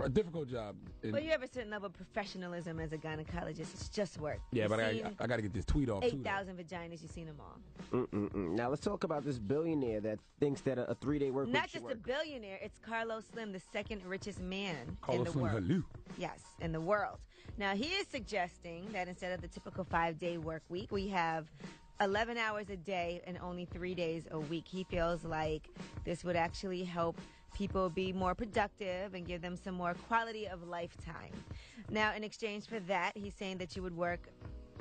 A difficult job. But you have a certain level of professionalism as a gynecologist. It's just work. Yeah, but I got to get this tweet off, 8,000 vaginas, you've seen them all. Now, let's talk about this billionaire that thinks that a 3-day work week Not should just a billionaire, it's Carlos Slim, the second richest man in the world. Hello. Yes, in the world. Now, he is suggesting that instead of the typical 5-day work week, we have 11 hours a day and only 3 days a week. He feels like this would actually help people be more productive and give them some more quality of life time. Now, in exchange for that, he's saying that you would work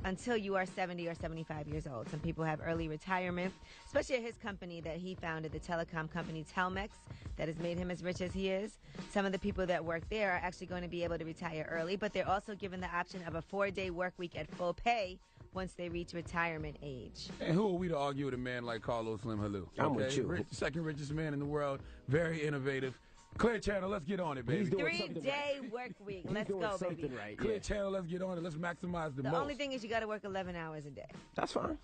until you are 70 or 75 years old. Some people have early retirement, especially at his company that he founded, the telecom company Telmex, that has made him as rich as he is. Some of the people that work there are actually going to be able to retire early, but they're also given the option of a 4-day work week at full pay once they reach retirement age. And who are we to argue with a man like Carlos Slim Hello? I'm with you. Second richest man in the world, very innovative. Clear Channel, let's get on it, baby. 3-day work week. Let's go, baby. Right. Clear Channel, let's get on it. Let's maximize the most. The only thing is you got to work 11 hours a day. That's fine.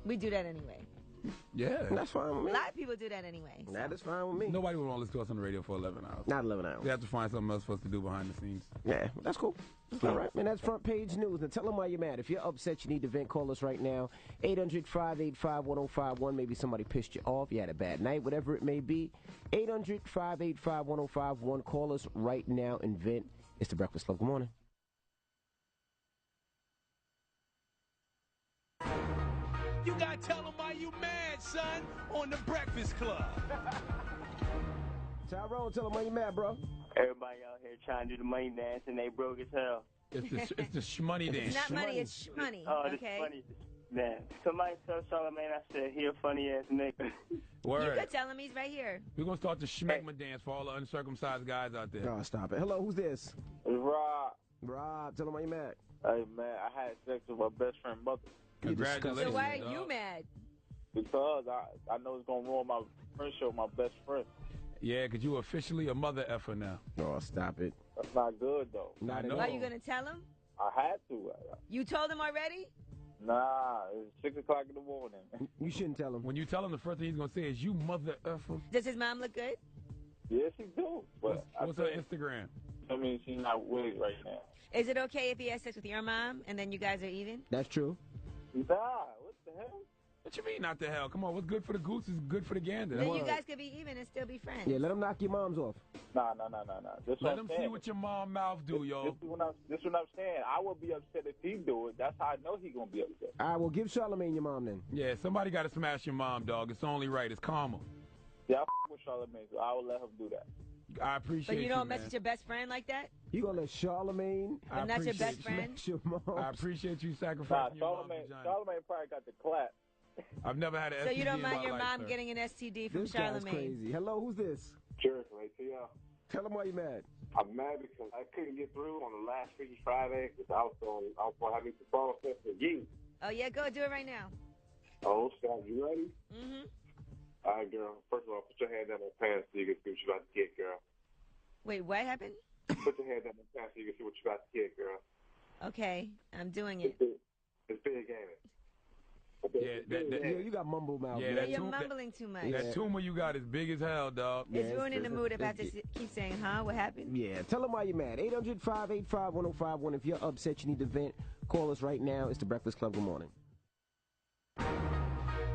We do that anyway. Yeah. That's fine with me. A lot of people do that anyway. That is fine with me. Nobody would want to listen to us on the radio for 11 hours. Not 11 hours. We have to find something else for us to do behind the scenes. Yeah, that's cool. All right, man, that's front page news. Now tell them why you're mad. If you're upset, you need to vent, call us right now. 800-585-1051. Maybe somebody pissed you off. You had a bad night, whatever it may be. 800-585-1051. Call us right now and vent. It's the Breakfast Club. Good morning. You gotta tell them why you mad, son, on the Breakfast Club. Tyrone, tell them why you mad, bro. Everybody out here trying to do the money dance and they broke as hell. It's the shmoney dance. It's not money, it's shmoney. Oh, okay. this funny. Man, somebody tell Charlagmane I said he a funny ass nigga. Word. You could tell him he's right here. We're going to start the schmegma dance for all the uncircumcised guys out there. Oh, stop it. Hello, who's this? It's Rob. Rob, tell them why you mad. Hey, man, I had sex with my best friend's mother. Congratulations. So why are dog. you mad? Because I know it's going to ruin my friendship with my best friend. Yeah, because you officially a mother effer now. Oh, stop it. That's not good, though. Not at know. all. Are you going to tell him? I had to. You told him already? Nah, it's 6 o'clock in the morning. You shouldn't tell him. When you tell him, the first thing he's going to say is, you mother effer. Does his mom look good? Yeah, she do. But What's her Instagram? I mean, she's not with it right now. Is it okay if he has sex with your mom and then you guys are even? That's true. Nah, what the hell? What you mean, not the hell? Come on, what's good for the goose is good for the gander. Then you guys could be even and still be friends. Yeah, let him knock your moms off. Nah. This Let what him I'm see saying. what your mom mouth do, yo. This is what I'm saying. I would be upset if he do it. That's how I know he gonna be upset. All right, well, give Charlamagne your mom then. Yeah, somebody got to smash your mom, dog. It's only right. It's karma. Yeah, I f with Charlamagne, so I will let him do that. I appreciate But you don't mess man. with your best friend like that? You gonna let Charlamagne But not your best friend? smash your mom? I appreciate you Nah, sacrificing your mom's vagina. Charlamagne probably got the clap. I've never had an STD So you don't in mind my your life, mom sir. getting an STD from This guy's Charlamagne? crazy. Hello, who's this? Sure, right to y'all. Tell him why you mad. I'm mad because I couldn't get through on the last Freaky Friday because I was going to have me to fall for you. Oh, yeah, go do it right now. Oh, Scott, you ready? Mm-hmm. All right, girl. First of all, put your hand down my pants so you can see what you're about to get, girl. Wait, what happened? Put your hand down my pants so you can see what you're about to get, girl. Okay, I'm doing it. It's big, ain't it? Yeah, you got mumble mouth. Yeah, man. that You're too- mumbling too much. That tumor you got is big as hell, dog. It's Yeah, ruining the mood if I have to it's- keep saying, huh? What happened? Yeah, tell them why you're mad. 800-585-1051. If you're upset, you need to vent. Call us right now. It's the Breakfast Club. Good morning.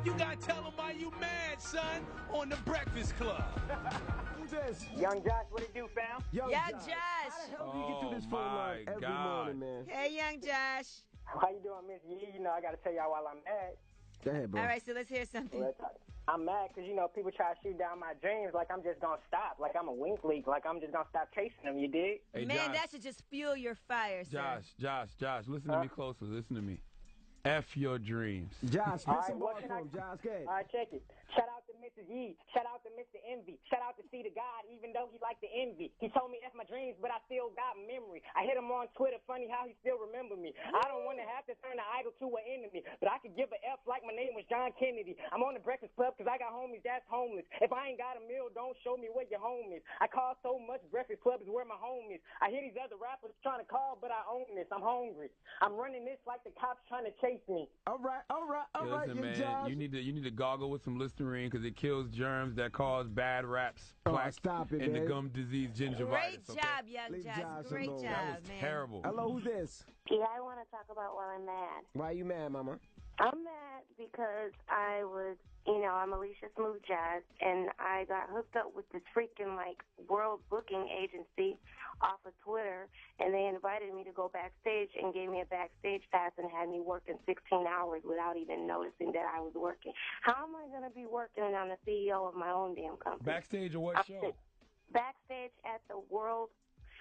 You gotta tell them why you mad, son, on the Breakfast Club. Who's this? Young Josh, what it do, fam? Young Yeah, Josh. Josh. How the hell do you get through this Oh, phone my line every God. morning, man? Hey, young Josh. How you doing, Miss Yee? You know, I gotta tell y'all while I'm mad. Go ahead, bro. All right, so let's hear something. I'm mad because, you know, people try to shoot down my dreams like I'm just gonna stop. Like I'm a wink leak. Like I'm just gonna stop chasing them, you dig? Hey, Man, Josh, that should just fuel your fire, sir. Josh, listen to me closer. Listen to me. F your dreams. Josh, All put right, some what bars can for I- him. Josh, go ahead. All right, check it. Shout out to Mrs. Yee. Shout out to Mr. Envy. Shout out to C to God, even though he liked to envy. He told me F my dreams, but I still got memory. I hit him on Twitter. Funny how he still remember me. I don't want to have to turn an idol to an enemy, but I could give a F like my name was John Kennedy. I'm on the Breakfast Club because I got homies that's homeless. If I ain't got a meal, don't show me where your home is. I call so much Breakfast Club is where my home is. I hear these other rappers trying to call, but I own this. I'm hungry. I'm running this like the cops trying to chase me. All right, Listen, young man, Josh. you need to goggle with some Listerine because it kills germs that cause bad raps, plaque, stop it, and the man. gum disease, gingivitis. Great okay? job, young Leave Josh. Josh Great alone. job, That was man. terrible. Hello, who's this? Yeah, I want to talk about why I'm mad. Why are you mad, Mama? I'm mad because I was, I'm Alicia Smooth Jazz, and I got hooked up with this freaking, world booking agency off of Twitter, and they invited me to go backstage and gave me a backstage pass and had me working 16 hours without even noticing that I was working. How am I going to be working and I'm the CEO of my own damn company? Backstage or what show? Backstage at the World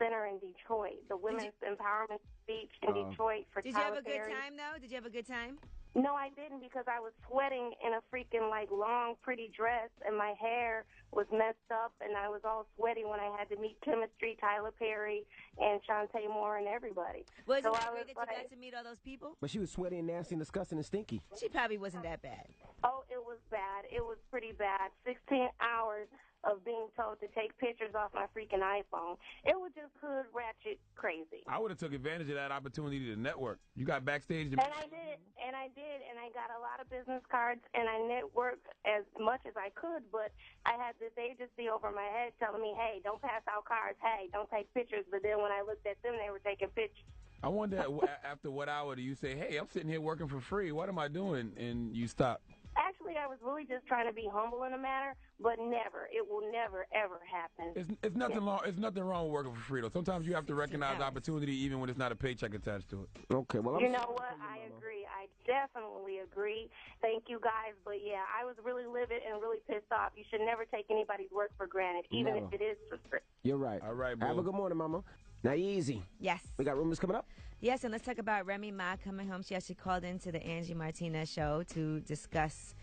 Center in Detroit, the Women's Empowerment Speech in Detroit for Did you have Tyler a good Perry. time, though? Did you have a good time? No, I didn't, because I was sweating in a freaking long, pretty dress, and my hair was messed up, and I was all sweaty when I had to meet Chemistry, Tyler Perry, and Shantae Moore, and everybody. Wasn't so it I great was that you got to meet all those people? But she was sweaty and nasty and disgusting and stinky. She probably wasn't that bad. Oh, it was bad. It was pretty bad. 16 hours of being told to take pictures off my freaking iPhone. It was just hood ratchet crazy. I would have took advantage of that opportunity to network. You got backstage. And I did, and I got a lot of business cards, and I networked as much as I could, but I had this agency over my head telling me, hey, don't pass out cards, hey, don't take pictures, but then when I looked at them, they were taking pictures. I wonder after what hour do you say, hey, I'm sitting here working for free, what am I doing? And you stop. Actually, I was really just trying to be humble in the matter, but it will never, ever happen. It's nothing wrong. It's nothing wrong with working for free, though. Sometimes you have to recognize opportunity even when it's not a paycheck attached to it. Okay, well, you know what? I agree. I definitely agree. Thank you, guys. But, yeah, I was really livid and really pissed off. You should never take anybody's work for granted, even if it is for free. You're right. All right, boo. Have a good morning, Mama. Now, easy. Yes. We got rumors coming up? Yes, and let's talk about Remy Ma coming home. She actually called into the Angie Martinez show to discuss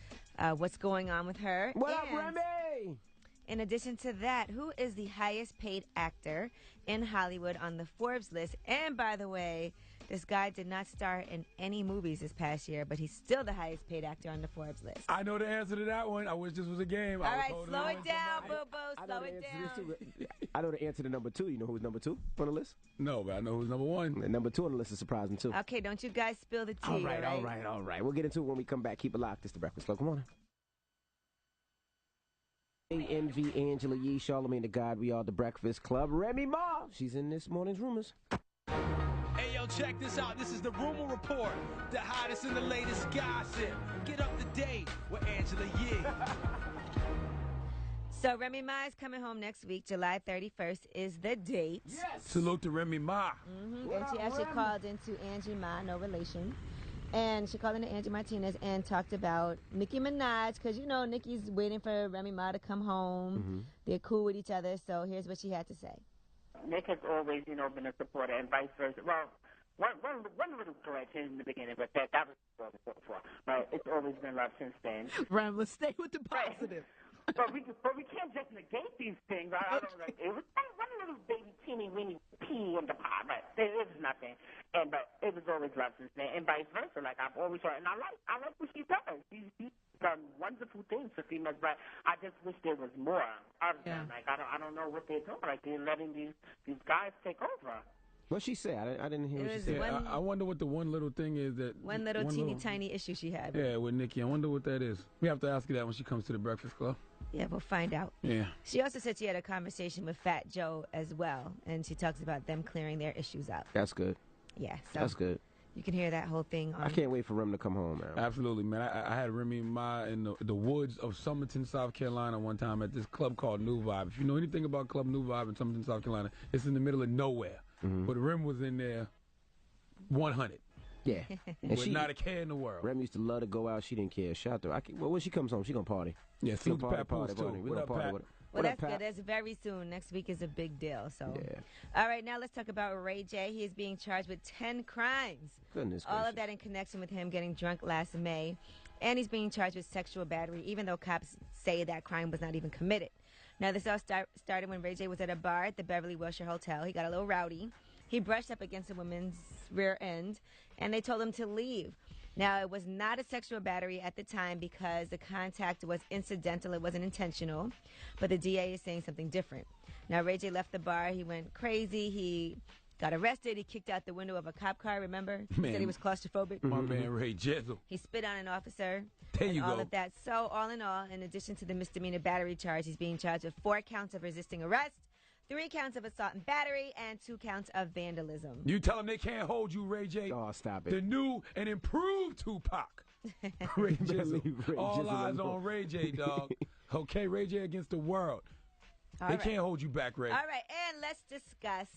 what's going on with her. What up, Remy? In addition to that, who is the highest paid actor in Hollywood on the Forbes list? And by the way, this guy did not star in any movies this past year, but he's still the highest paid actor on the Forbes list. I know the answer to that one. I wish this was a game. All right, slow it down, boo-boo. Slow it down. I know the answer to number 2. You know who's number 2 on the list? No, but I know who's number 1. And number 2 on the list is surprising, too. Okay, don't you guys spill the tea, all right. We'll get into it when we come back. Keep it locked. It's the Breakfast Club. Come on. Envy, Angela Yee, Charlagmane Tha God. We are the Breakfast Club. Remy Ma, she's in this morning's rumors. Hey, yo, check this out. This is the Rumor Report, the hottest and the latest gossip. Get up to date with Angela Yee. So Remy Ma is coming home next week. July 31st is the date. Yes. Salute to Remy Ma. Mm-hmm. And she actually called into Angie Ma, no relation. And she called into Angie Martinez and talked about Nicki Minaj, because, you know, Nicki's waiting for Remy Ma to come home. Mm-hmm. They're cool with each other. So here's what she had to say. Nick has always, been a supporter and vice versa. Well, one little correction in the beginning, but that was before. But it's always been love since then. Ram, let's stay with the positive. But we can't just negate these things. I don't like it was one little baby teeny weeny pea in the pot, but it was nothing. But it was always love since then, and vice versa. Like I've always heard, and I like what she does. She's done wonderful things for females, but I just wish there was more of them. Like I don't know what they're doing. Like they're letting these guys take over. What'd she say? I didn't hear what she said. I wonder what the one little thing is that... One little teeny tiny issue she had. Yeah, with Nicki. I wonder what that is. We have to ask her that when she comes to the Breakfast Club. Yeah, we'll find out. Yeah. She also said she had a conversation with Fat Joe as well, and she talks about them clearing their issues out. That's good. Yeah. So that's good. You can hear that whole thing. I can't wait for Rem to come home, man. Absolutely, man. I had Remy Ma in the woods of Summerton, South Carolina one time at this club called New Vibe. If you know anything about Club New Vibe in Summerton, South Carolina, it's in the middle of nowhere. Mm-hmm. But Rem was in there 100. Yeah. And with not a care in the world. Rem used to love to go out. She didn't care. Shout out. Well, when she comes home, she going to party. Yeah, salute to Pat party. We're going to party with her. Well, that's good. That's very soon. Next week is a big deal. So, all right, now let's talk about Ray J. He is being charged with 10 crimes. Goodness All gracious. of that in connection with him getting drunk last May. And he's being charged with sexual battery, even though cops say that crime was not even committed. Now, this all started when Ray J was at a bar at the Beverly Wilshire Hotel. He got a little rowdy. He brushed up against a woman's rear end, and they told him to leave. Now, it was not a sexual battery at the time because the contact was incidental. It wasn't intentional. But the DA is saying something different. Now, Ray J left the bar. He went crazy. He got arrested. He kicked out the window of a cop car, remember? He Man. said he was claustrophobic. My man Ray Jizzle. He spit on an officer. There and you all go. of that. So, all in all, in addition to the misdemeanor battery charge, he's being charged with 4 counts of resisting arrest, 3 counts of assault and battery, and 2 counts of vandalism. You tell them they can't hold you, Ray J. Oh, stop it. The new and improved Tupac. Ray Jizzle. All eyes on Ray J, dog. Okay, Ray J against the world. They can't hold you back, Ray. All right, and let's discuss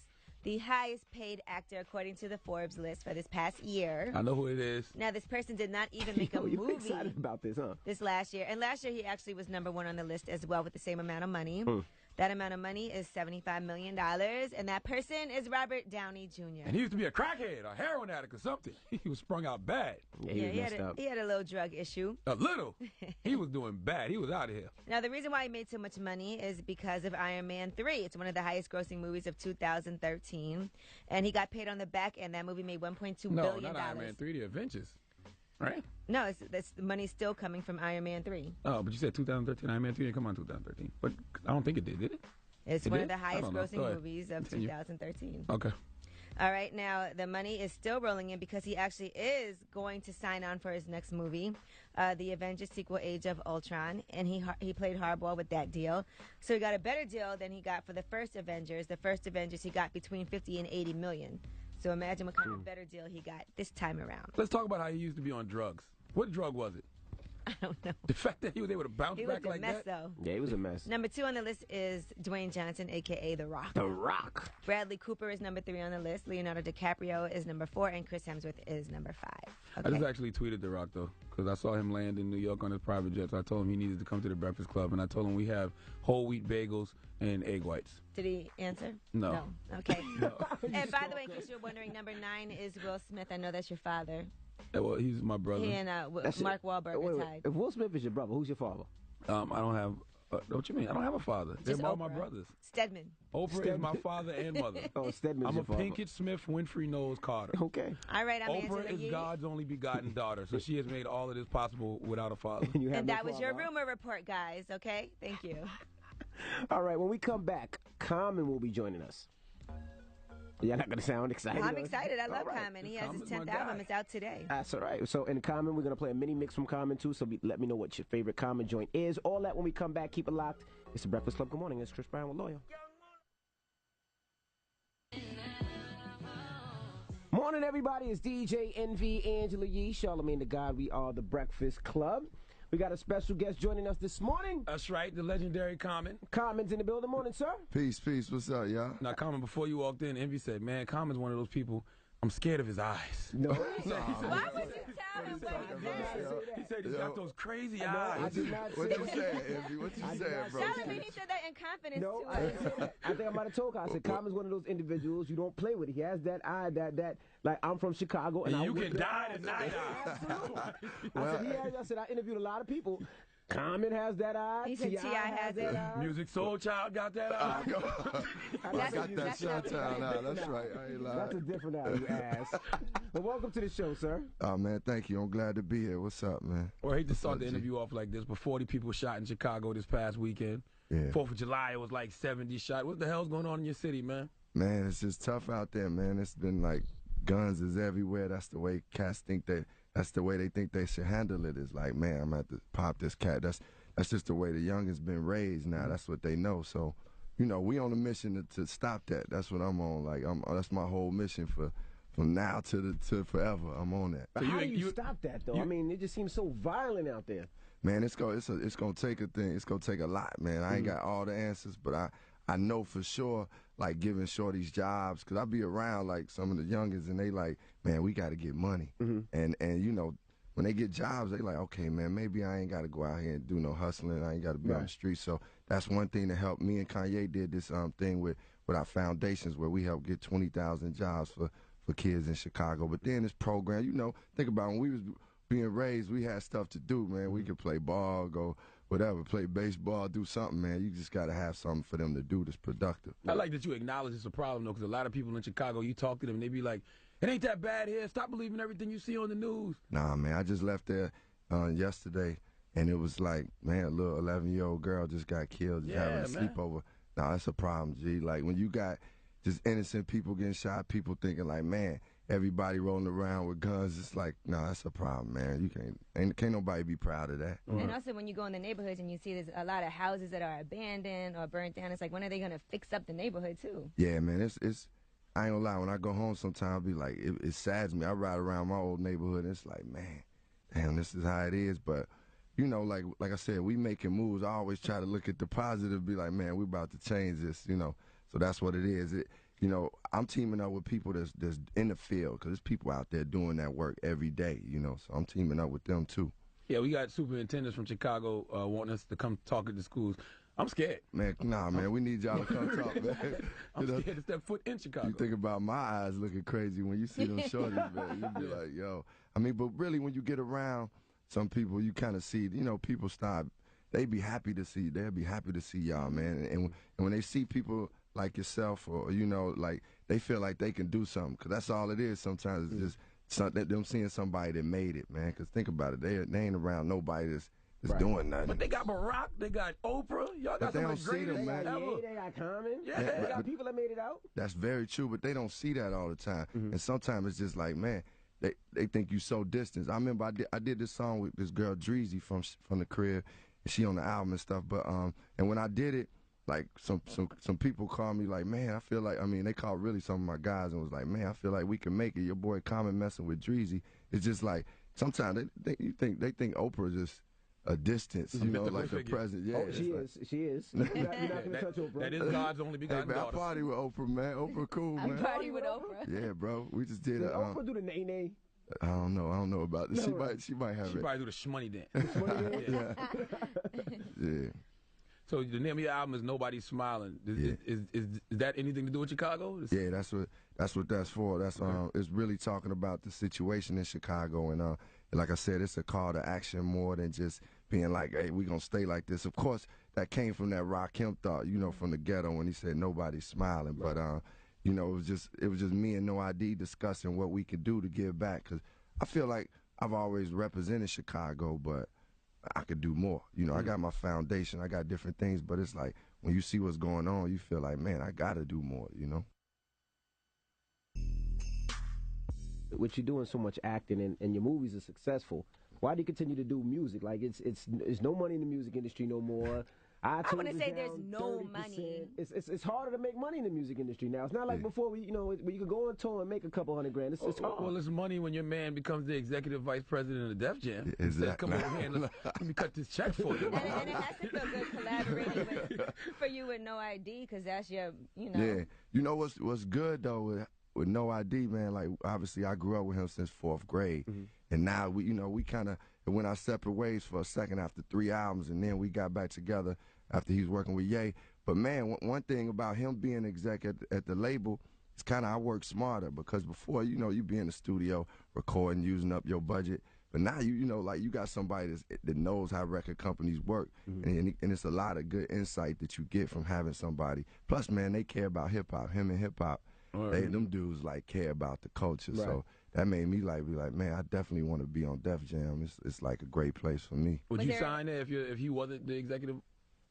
the highest paid actor according to the Forbes list for this past year. I know who it is. Now, this person did not even make a You're movie excited about this, huh? this last year. And last year, he actually was number 1 on the list as well with the same amount of money. That amount of money is $75 million, and that person is Robert Downey Jr. And he used to be a crackhead, a heroin addict or something. He was sprung out bad. Yeah, he had a little drug issue. A little. He was doing bad. He was out of here. Now, the reason why he made so much money is because of Iron Man 3. It's one of the highest grossing movies of 2013. And he got paid on the back end. That movie made $1.2 billion. No, not Iron Man 3, The Avengers. Right? No, the money's still coming from Iron Man 3. Oh, but you said 2013. Iron Man 3 didn't come out in 2013. But I don't think it did it? It's It one did? of the highest I don't know. grossing Go ahead. movies of Continue. 2013. Okay. All right, now the money is still rolling in because he actually is going to sign on for his next movie, the Avengers sequel, Age of Ultron, and he played hardball with that deal. So he got a better deal than he got for the first Avengers. The first Avengers he got between 50 and 80 million. So imagine what kind of better deal he got this time around. Let's talk about how he used to be on drugs. What drug was it? I don't know. The fact that he was able to bounce He was back a like mess, that? though. Yeah, he was a mess. Number 2 on the list is Dwayne Johnson, a.k.a. The Rock. The Rock. Bradley Cooper is number 3 on the list. Leonardo DiCaprio is number 4, and Chris Hemsworth is number 5. I just actually tweeted The Rock, though, because I saw him land in New York on his private jet. So I told him he needed to come to the Breakfast Club, and I told him we have whole wheat bagels and egg whites. Did he answer? No. Okay. And by the way, in case you're wondering, number 9 is Will Smith. I know that's your father. Yeah, well, he's my brother. He and Mark Wahlberg are tied. If Will Smith is your brother, who's your father? I don't have. What you mean? I don't have a father. They're Just all my Oprah. brothers. Stedman. Oprah is my father and mother. Oh, Stedman's I'm your a father. Pinkett Smith, Winfrey Knowles Carter. Okay. All right, I'm Oprah Angela is Yee. God's only begotten daughter, so she has made all of this possible without a father. And that was your rumor report, guys, okay? Thank you. All right, when we come back, Common will be joining us. You're not going to sound excited? I'm excited. I love All right. Common. He has his Common's my 10th guy. album. It's out today. That's all right. So in Common, we're going to play a mini mix from Common, too. So let me know what your favorite Common joint is. All that when we come back. Keep it locked. It's the Breakfast Club. Good morning. It's Chris Brown with Loyal. Morning, everybody. It's DJ Envy, Angela Yee, Charlagmane Tha God. We are the Breakfast Club. We got a special guest joining us this morning. That's right, the legendary Common. Common's in the building. Morning, sir. Peace, peace. What's up, y'all? Now, Common, before you walked in, Envy said, man, Common's one of those people, I'm scared of his eyes. No. Why would you tell him what he said? He said he's got those crazy I eyes. did not What say you saying, Envy? What you saying, bro? Charlamagne, he said that in confidence, No, too. I didn't say that. I think I might have told her. I said, Common's one of those individuals you don't play with. He has that eye, that like, I'm from Chicago. And I you whip can the die eyes. tonight. Absolutely. I said, I interviewed a lot of people. Common has that eye. He said T.I. has that it. eye. Music Soul Child got that eye. I got that Showtown now. That's right. I ain't lying. That's a different eye, you ass. Well, welcome to the show, sir. Oh, man, thank you. I'm glad to be here. What's up, man? Well, I hate to What's start up, the G? interview off like this, but 40 people shot in Chicago this past weekend. Yeah. 4th of July, it was like 70 shot. What the hell's going on in your city, man? Man, it's just tough out there, man. It's been like guns is everywhere. That's the way cats think that's the way they think they should handle it. It's like, man, I'm at to pop this cat. That's just the way the youngest been raised now. That's what they know. So, you know, we on a mission to stop that. That's what I'm on. Like, that's my whole mission from now to forever. I'm on that. But how do you stop that, though? I mean, it just seems so violent out there. Man, it's gonna take a thing. It's gonna take a lot, man. I ain't got all the answers, but I know for sure, like giving shorties jobs, cause I be around like some of the youngins, and they like, man, we got to get money, and you know, when they get jobs, they like, okay, man, maybe I ain't got to go out here and do no hustling. I ain't got to be on the street. So that's one thing that helped me and Kanye did this thing with our foundations where we helped get 20,000 jobs for kids in Chicago. But then this program, you know, think about when we was being raised, we had stuff to do, man. We could play ball, go whatever, play baseball, do something, man. You just got to have something for them to do that's productive. I like that you acknowledge it's a problem, though, because a lot of people in Chicago, you talk to them, and they be like, it ain't that bad here. Stop believing everything you see on the news. Nah, man, I just left there yesterday, and it was like, man, a little 11-year-old girl just got killed just having a sleepover. Nah, that's a problem, G. Like, when you got just innocent people getting shot, people thinking like, man, everybody rolling around with guns. It's like, no, that's a problem, man. You can't nobody be proud of that. And also when you go in the neighborhoods and you see there's a lot of houses that are abandoned or burnt down, it's like, when are they going to fix up the neighborhood too? Yeah, man, it's I ain't gonna lie, when I go home sometimes I'll be like, it saddens me. I ride around my old neighborhood and it's like, man, damn, this is how it is. But, you know, like I said, we making moves. I always try to look at the positive, be like, man, we about to change this, you know. So that's what it is. You know, I'm teaming up with people that's in the field, because there's people out there doing that work every day, you know. So I'm teaming up with them, too. Yeah, we got superintendents from Chicago wanting us to come talk at the schools. I'm scared. Man, nah, man, we need y'all to come talk, man. I'm scared to step foot in Chicago. You think about my eyes looking crazy when you see them shorties, man. You be like, yo. I mean, but really, when you get around some people, you kind of see, you know, people start, they'll be happy to see y'all, man. And when they see people like yourself, or, you know, like, they feel like they can do something, because that's all it is sometimes. It's just them seeing somebody that made it, man. Because think about it, they ain't around nobody that's doing nothing. But they got Barack, they got Oprah, y'all got some of the greatest man. They got Common. Yeah, they got people that made it out. That's very true, but they don't see that all the time. And sometimes it's just like, man, they think you so distant. I remember I did this song with this girl Dreezy from the crib, and she on the album and stuff. But and when I did it, like some people called me like, man, I feel like, I mean, they called really some of my guys and was like, man, I feel like we can make it. Your boy Common messing with Dreezy. It's just like sometimes they think Oprah just a distance, you know, like the president. Yeah, she is. You're not gonna touch Oprah. That is God's only begotten daughter. I party with Oprah, man. Oprah cool, man. I party with Oprah. Yeah, bro. We just did Did Oprah do the nay-nay? I don't know about this. She might have it. She probably do the shmoney dance. Yeah. So the name of your album is Nobody's Smiling. Is that anything to do with Chicago? Yeah, that's what that's for. That's it's really talking about the situation in Chicago, and like I said, it's a call to action more than just being like, hey, we gonna stay like this. Of course, that came from that Rakim thought, you know, from the ghetto when he said nobody's smiling. Right. But you know, it was just me and No ID discussing what we could do to give back, because I feel like I've always represented Chicago, but I could do more. You know, I got my foundation, I got different things, but it's like when you see what's going on, you feel like, man, I gotta do more, you know? With you doing so much acting and your movies are successful, why do you continue to do music? Like, it's no money in the music industry no more. I want to say there's no 30%. Money. It's harder to make money in the music industry now. It's not like before, where you could go on tour and make a couple $100 grand. It's hard. Well, it's money when your man becomes the executive vice president of Def Jam. Exactly. Come over here and let me cut this check for you. And it has to feel good collaborating for you with No ID, because that's your, you know. Yeah. You know what's good, though, with No ID, man, like, obviously I grew up with him since 4th grade. And now, we kind of went our separate ways for a second after 3 albums, and then we got back together after he was working with Ye. But, man, one thing about him being exec at the label is kind of I work smarter, because before, you be in the studio recording, using up your budget. But now, like, you got somebody that knows how record companies work, and it's a lot of good insight that you get from having somebody. Plus, man, they care about hip-hop. Him and hip-hop, them dudes, like, care about the culture. Right. So that made me be like, man, I definitely want to be on Def Jam. It's like a great place for me. Would you sign there if he wasn't the executive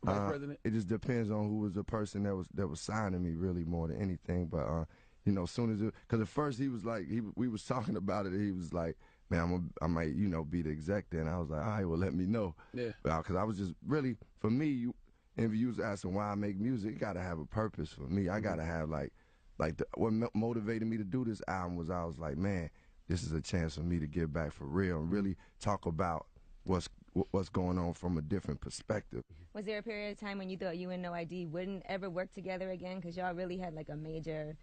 vice president? It just depends on who was the person that was signing me, really, more than anything. But as soon as because at first he was like, we was talking about it. And he was like, man, I might be the exec there. And I was like, all right, well, let me know. Yeah. Because I was just really, for me, if you was asking why I make music, it got to have a purpose for me. I got to have what motivated me to do this album was I was like, man, this is a chance for me to get back for real and really talk about what's going on from a different perspective. Was there a period of time when you thought you and No ID wouldn't ever work together again, because y'all really had like a major,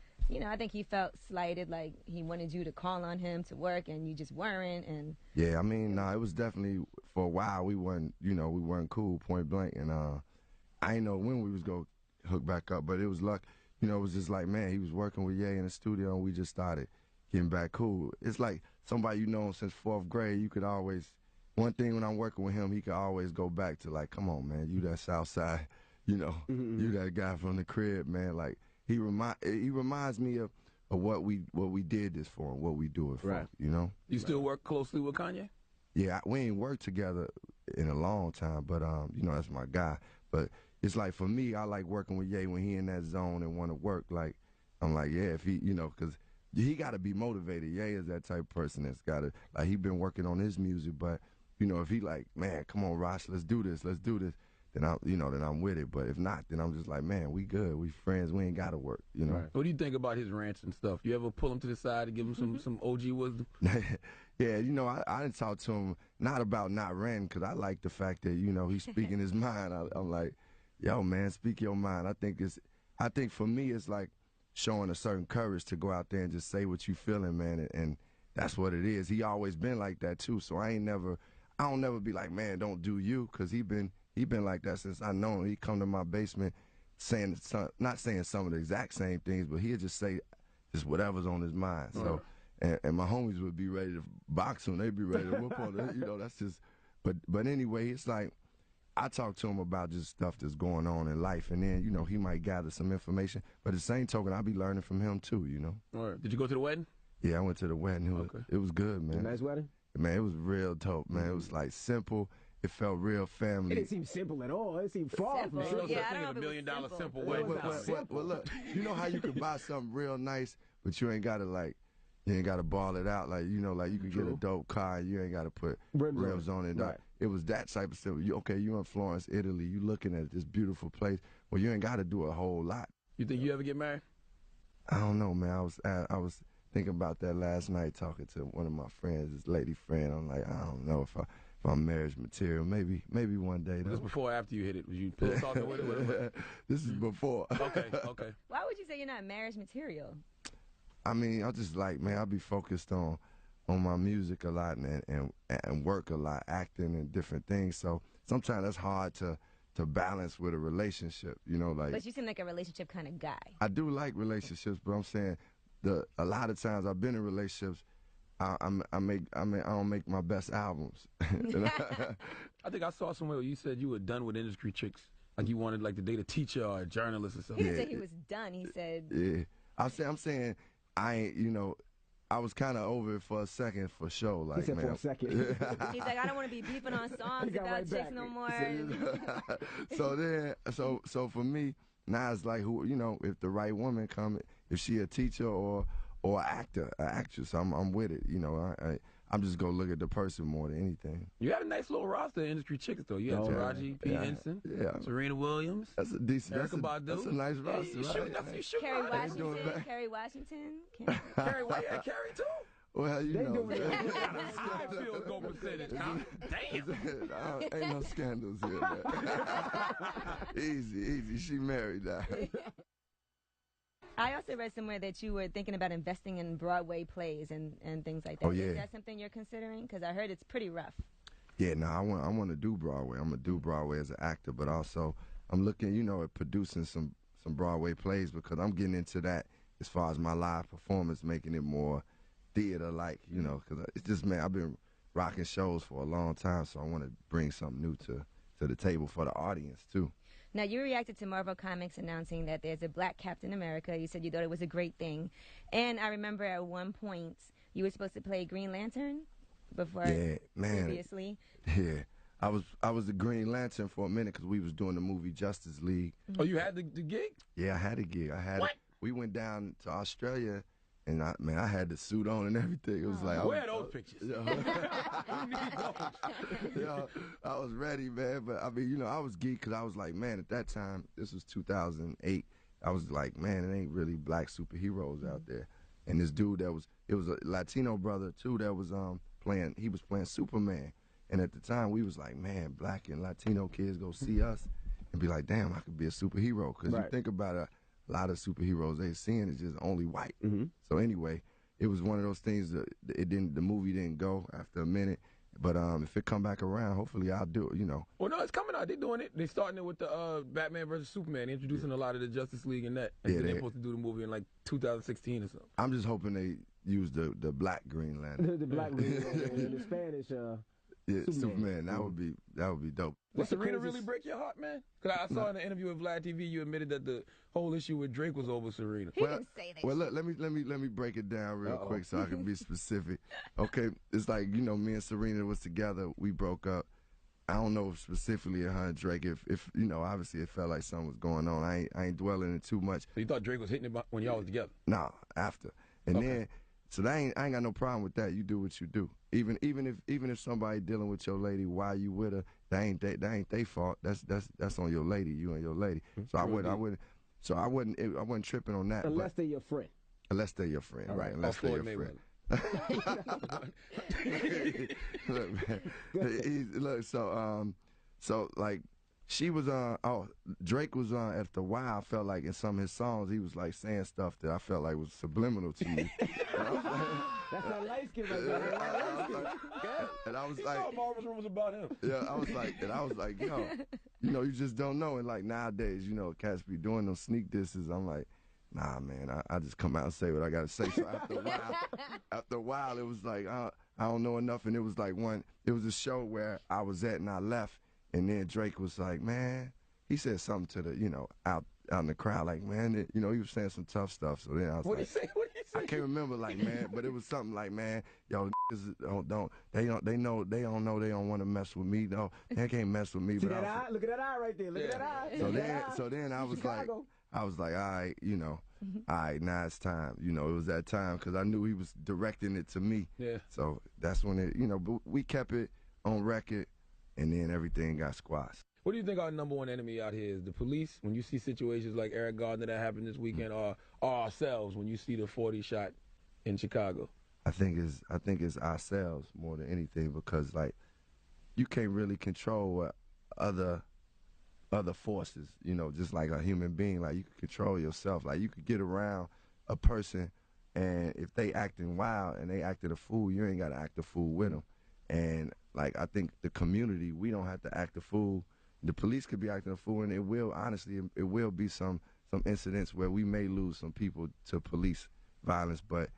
I think he felt slighted, like he wanted you to call on him to work and you just weren't? And yeah, I mean, it was definitely, for a while we weren't cool, point blank, and I didn't know when we was going to hook back up, but it was luck. It was just like, man, he was working with Ye in the studio, and we just started getting back cool. It's like somebody since 4th grade, you could always, one thing when I'm working with him, he could always go back to, like, come on, man, you that Southside, you that guy from the crib, man. Like, he reminds me of what we did this for and what we do it for, right. You still work closely with Kanye? Yeah, we ain't worked together in a long time, but, that's my guy. But it's like, for me, I like working with Ye when he in that zone and want to work. Like, I'm like, yeah, if he, you know, because he got to be motivated. Ye is that type of person that's got to, like, he been working on his music, but, you know, if he like, man, come on, Rosh, let's do this, then I'm with it. But if not, then I'm just like, man, we good, we friends, we ain't got to work, you know. Right. What do you think about his rants and stuff? You ever pull him to the side and give him some OG wisdom? Yeah, you know, I didn't talk to him not about not ranting, because I like the fact that, you know, he's speaking his mind. I'm like, yo, man, speak your mind. I think for me, it's like showing a certain courage to go out there and just say what you feeling, man, and that's what it is. He always been like that too, so I don't never be like, man, don't do you, because he been like that since I know him. He come to my basement not saying some of the exact same things, but he'll just say just whatever's on his mind. So, and my homies would be ready to box him. They'd be ready to whoop on him. You know, that's just. But anyway, it's like I talk to him about just stuff that's going on in life, and then, you know, he might gather some information. But at the same token, I'll be learning from him too, you know. All right. Did you go to the wedding? Yeah, I went to the wedding. It was good, man. A nice wedding? Man, it was real dope, man. It was like simple. It felt real family. It didn't seem simple at all. It seemed far from simple. Yeah, I don't know $1 million simple wedding. Well, look, you know how you could buy something real nice, but you ain't got to ball it out. Like, you know, like you could get a dope car and you ain't got to put rims on it. Right. It was that type of stuff. You in Florence, Italy. You looking at this beautiful place. Well, you ain't got to do a whole lot. You think you ever get married? I don't know, man. I was thinking about that last night, talking to one of my friends, this lady friend. I'm like, I don't know if I'm marriage material. Maybe one day. Was this before or after you hit it? Was you pillow talking with it? This is before. Okay. Why would you say you're not marriage material? I mean, I just like, man, I be focused on my music a lot and work a lot, acting and different things. So sometimes that's hard to balance with a relationship, you know, like. But you seem like a relationship kind of guy. I do like relationships, but I'm saying a lot of times I've been in relationships, I don't make my best albums. I think I saw somewhere where you said you were done with industry chicks, like you wanted like to date a teacher or a journalist or something. He didn't say he was done. He said. Yeah, I'm saying I ain't, you know. I was kind of over it for a second, for sure. Like, he said, man, for a second. He's like, I don't want to be beeping on songs about chicks no more. So for me, now it's like, who, you know, if the right woman come, if she a teacher or an actress, I'm with it. You know, I'm just gonna look at the person more than anything. You had a nice little roster of industry chicks, though. You had Taraji P. Henson, Serena Williams. That's a decent. Erykah Badu. That's a nice roster. Kerry Washington. Carrie too. Well, you know, high field goal percentage. Damn. Ain't no scandals here, man. Easy. She married now. I also read somewhere that you were thinking about investing in Broadway plays and things like that. Oh, yeah. Is that something you're considering? Because I heard it's pretty rough. Yeah, no, I want to do Broadway. I'm gonna do Broadway as an actor, but also I'm looking, you know, at producing some Broadway plays, because I'm getting into that as far as my live performance, making it more theater-like, you know, because it's just, man, I've been rocking shows for a long time, so I want to bring something new to the table for the audience too. Now, you reacted to Marvel Comics announcing that there's a black Captain America. You said you thought it was a great thing. And I remember at one point you were supposed to play Green Lantern before previously. Yeah. I was the Green Lantern for a minute because we was doing the movie Justice League. Mm-hmm. Oh, you had the gig? Yeah, I had a gig. We went down to Australia, and I had the suit on and everything. It was like, where are those pictures? We need those. I was ready, man. But I mean, you know, I was geeked because I was like, man, at that time, this was 2008. I was like, man, it ain't really black superheroes out there. And this dude it was a Latino brother too that was playing Superman. And at the time, we was like, man, black and Latino kids go see us and be like, damn, I could be a superhero. Because you think about a lot of superheroes they seeing is just only white. Mm-hmm. So anyway, it was one of those things that the movie didn't go after a minute. But if it come back around, hopefully I'll do it, you know. Well, no, it's coming out. They're doing it. They're starting it with the Batman versus Superman, introducing a lot of the Justice League and that. And they're supposed to do the movie in like 2016 or something. I'm just hoping they use the black Green Lantern. the black Green Lantern and the Spanish Superman. That would be dope. Did Serena really break your heart, man? Because I saw in an interview with Vlad TV, you admitted that the whole issue with Drake was over Serena. He didn't say that. Well, look, let me break it down real quick so I can be specific. Okay, it's like, you know, me and Serena was together. We broke up. I don't know specifically her and Drake. If you know, obviously it felt like something was going on. I ain't dwelling it too much. So you thought Drake was hitting it when y'all was together? Nah, after. And then, so I ain't got no problem with that. You do what you do. Even if somebody dealing with your lady while you with her, that ain't they fault. That's on your lady. You and your lady. So I wasn't tripping on that. Unless they're your friend. Unless they're your friend, right? Unless they're your friend. Look, man. Look, so like she was Drake was after a while. I felt like in some of his songs he was like saying stuff that I felt like was subliminal to me. That's that light skin right there. And I was he like, saw Marvin's rumors about him. Yeah, I was like, yo, you know, you just don't know. And like nowadays, you know, cats be doing those sneak disses. I'm like, nah, man, I just come out and say what I gotta say. So after a while, it was like I don't know enough, and it was like it was a show where I was at and I left, and then Drake was like, man, he said something to the, you know, out in the crowd, like, man, you know, he was saying some tough stuff. So then I was What like, did he say? I can't remember, like, man, but it was something like, man, yo, they don't want to mess with me, though. They can't mess with me. See that eye? Look at that eye right there. Look at that eye. So then I was like, all right, you know, all right, now it's time. You know, it was that time because I knew he was directing it to me. Yeah. So that's when it, you know, but we kept it on record, and then everything got squashed. What do you think our number one enemy out here is? The police, when you see situations like Eric Gardner that happened this weekend, or ourselves when you see the 40 shot in Chicago? I think it's ourselves more than anything, because like you can't really control what other forces, you know, just like a human being. Like you can control yourself. Like you could get around a person, and if they acting wild and they acted a fool, you ain't got to act a fool with them. And like I think the community, we don't have to act a fool. The police could be acting a fool, and it will, honestly, it will be some incidents where we may lose some people to police violence, but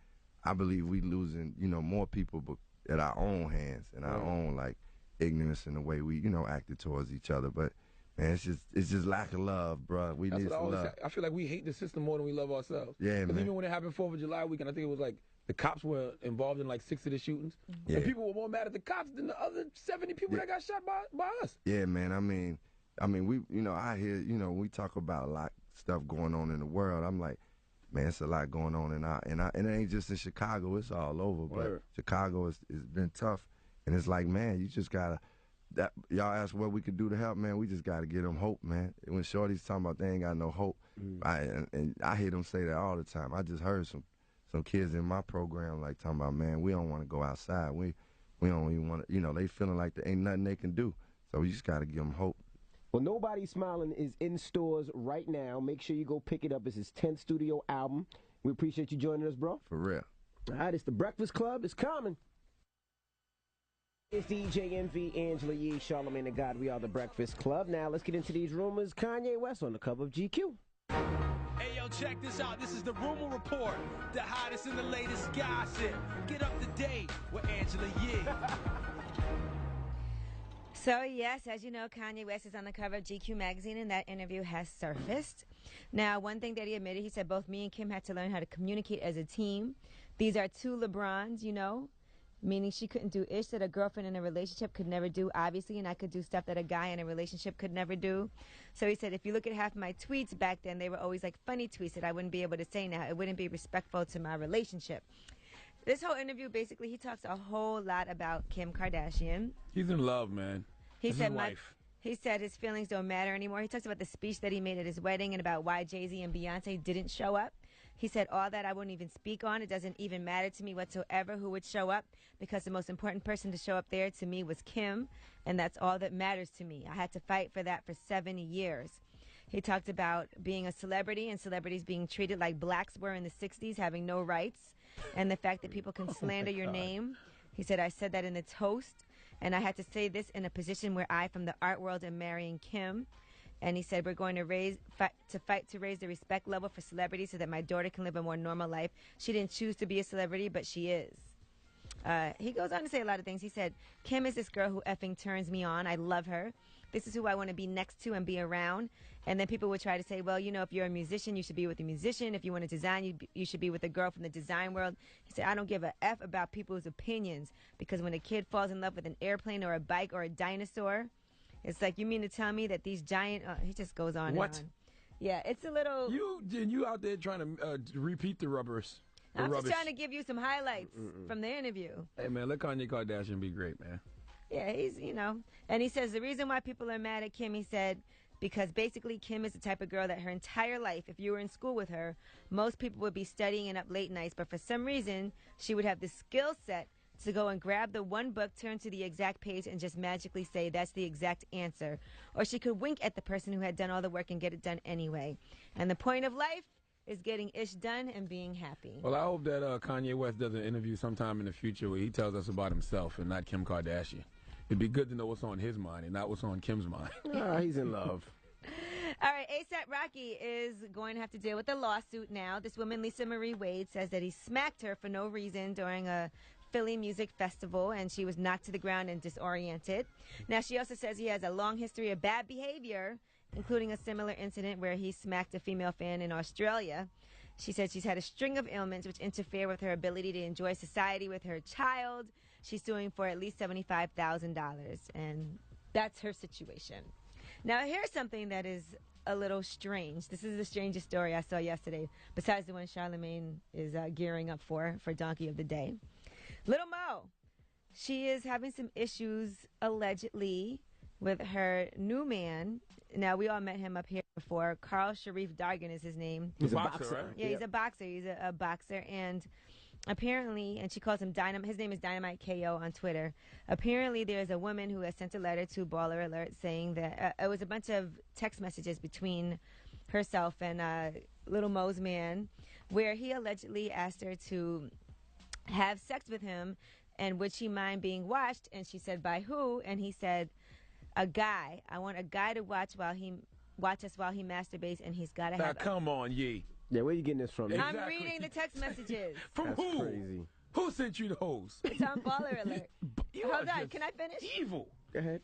I believe we losing, you know, more people at our own hands and our own, like, ignorance in the way we, you know, acted towards each other. But, man, it's just lack of love, bro. We need some love. I feel like we hate the system more than we love ourselves. Yeah, man. Even when it happened 4th of July weekend, I think it was like the cops were involved in like 6 of the shootings. Yeah. And people were more mad at the cops than the other 70 people that got shot by us. Yeah, man. I mean, we, you know, I hear, you know, we talk about a lot of stuff going on in the world. I'm like, man, it's a lot going on and it ain't just in Chicago. It's all over. But Chicago has been tough, and it's like, man, you just gotta. Y'all ask what we could do to help, man. We just gotta give them hope, man. When Shorty's talking about they ain't got no hope, and I hear them say that all the time. I just heard some kids in my program like talking about, man, we don't want to go outside. We don't even want to. You know, they feeling like there ain't nothing they can do. So we just gotta give them hope. Well, Nobody's Smiling is in stores right now. Make sure you go pick it up. It's his 10th studio album. We appreciate you joining us, bro. For real. All right, it's the Breakfast Club. It's coming. It's DJ Envy, Angela Yee, Charlagmane Tha God. We are the Breakfast Club. Now let's get into these rumors. Kanye West on the cover of GQ. Hey, yo, check this out. This is the Rumor Report, the hottest and the latest gossip. Get up to date with Angela Yee. So, yes, as you know, Kanye West is on the cover of GQ magazine, and that interview has surfaced. Now, one thing that he admitted, he said, both me and Kim had to learn how to communicate as a team. These are two LeBrons, you know, meaning she couldn't do ish that a girlfriend in a relationship could never do, obviously, and I could do stuff that a guy in a relationship could never do. So he said, if you look at half my tweets back then, they were always like funny tweets that I wouldn't be able to say now. It wouldn't be respectful to my relationship. This whole interview, basically, he talks a whole lot about Kim Kardashian. He's in love, man. He said his feelings don't matter anymore. He talks about the speech that he made at his wedding and about why Jay-Z and Beyonce didn't show up. He said, all that I wouldn't even speak on. It doesn't even matter to me whatsoever who would show up, because the most important person to show up there to me was Kim, and that's all that matters to me. I had to fight for that for 7 years. He talked about being a celebrity and celebrities being treated like blacks were in the 60s, having no rights, and the fact that people can slander your name. He said, I said that in the toast, and I had to say this in a position where I, from the art world, am marrying Kim. And he said, we're going to fight to raise the respect level for celebrities so that my daughter can live a more normal life. She didn't choose to be a celebrity, but she is. He goes on to say a lot of things. He said, Kim is this girl who effing turns me on. I love her. This is who I want to be next to and be around. And then people would try to say, well, you know, if you're a musician, you should be with a musician. If you want to design, you should be with a girl from the design world. He said, I don't give a F about people's opinions, because when a kid falls in love with an airplane or a bike or a dinosaur, It's like, you mean to tell me that these giant... he just goes on What? and on. Yeah, it's a little... You out there trying to repeat the rubbers. I'm just trying to give you some highlights from the interview. Hey, man, let Kanye Kardashian be great, man. Yeah, he's, and he says the reason why people are mad at Kim, he said, because basically Kim is the type of girl that her entire life, if you were in school with her, most people would be studying and up late nights, but for some reason, she would have the skill set to go and grab the one book, turn to the exact page, and just magically say that's the exact answer. Or she could wink at the person who had done all the work and get it done anyway. And the point of life is getting ish done and being happy. Well, I hope that Kanye West does an interview sometime in the future where he tells us about himself and not Kim Kardashian. It'd be good to know what's on his mind and not what's on Kim's mind. He's in love. All right, A$AP Rocky is going to have to deal with a lawsuit now. This woman, Lisa Marie Wade, says that he smacked her for no reason during a Philly music festival, and she was knocked to the ground and disoriented. Now, she also says he has a long history of bad behavior, including a similar incident where he smacked a female fan in Australia. She said she's had a string of ailments which interfere with her ability to enjoy society with her child. She's suing for at least $75,000, and that's her situation. Now, here's something that is a little strange. This is the strangest story I saw yesterday, besides the one Charlagmane is gearing up for Donkey of the Day. Little Mo, she is having some issues, allegedly, with her new man. Now, we all met him up here before. Carl Sharif Dargan is his name. He's a boxer, right? Yeah, he's a boxer. He's a boxer. And apparently, and she calls him Dynamite. His name is Dynamite KO on Twitter. Apparently, there's a woman who has sent a letter to Baller Alert saying that it was a bunch of text messages between herself and Little Mo's man, where he allegedly asked her to have sex with him, and would she mind being watched? And she said, by who? And he said, a guy. I want a guy to watch us while he masturbates, and he's got to have... Now, come on, Yee. Yeah, where you getting this from? Exactly. I'm reading the text messages. From That's who? Crazy. Who sent you those? It's on Baller Alert. Hold on, can I finish? Evil. Go ahead.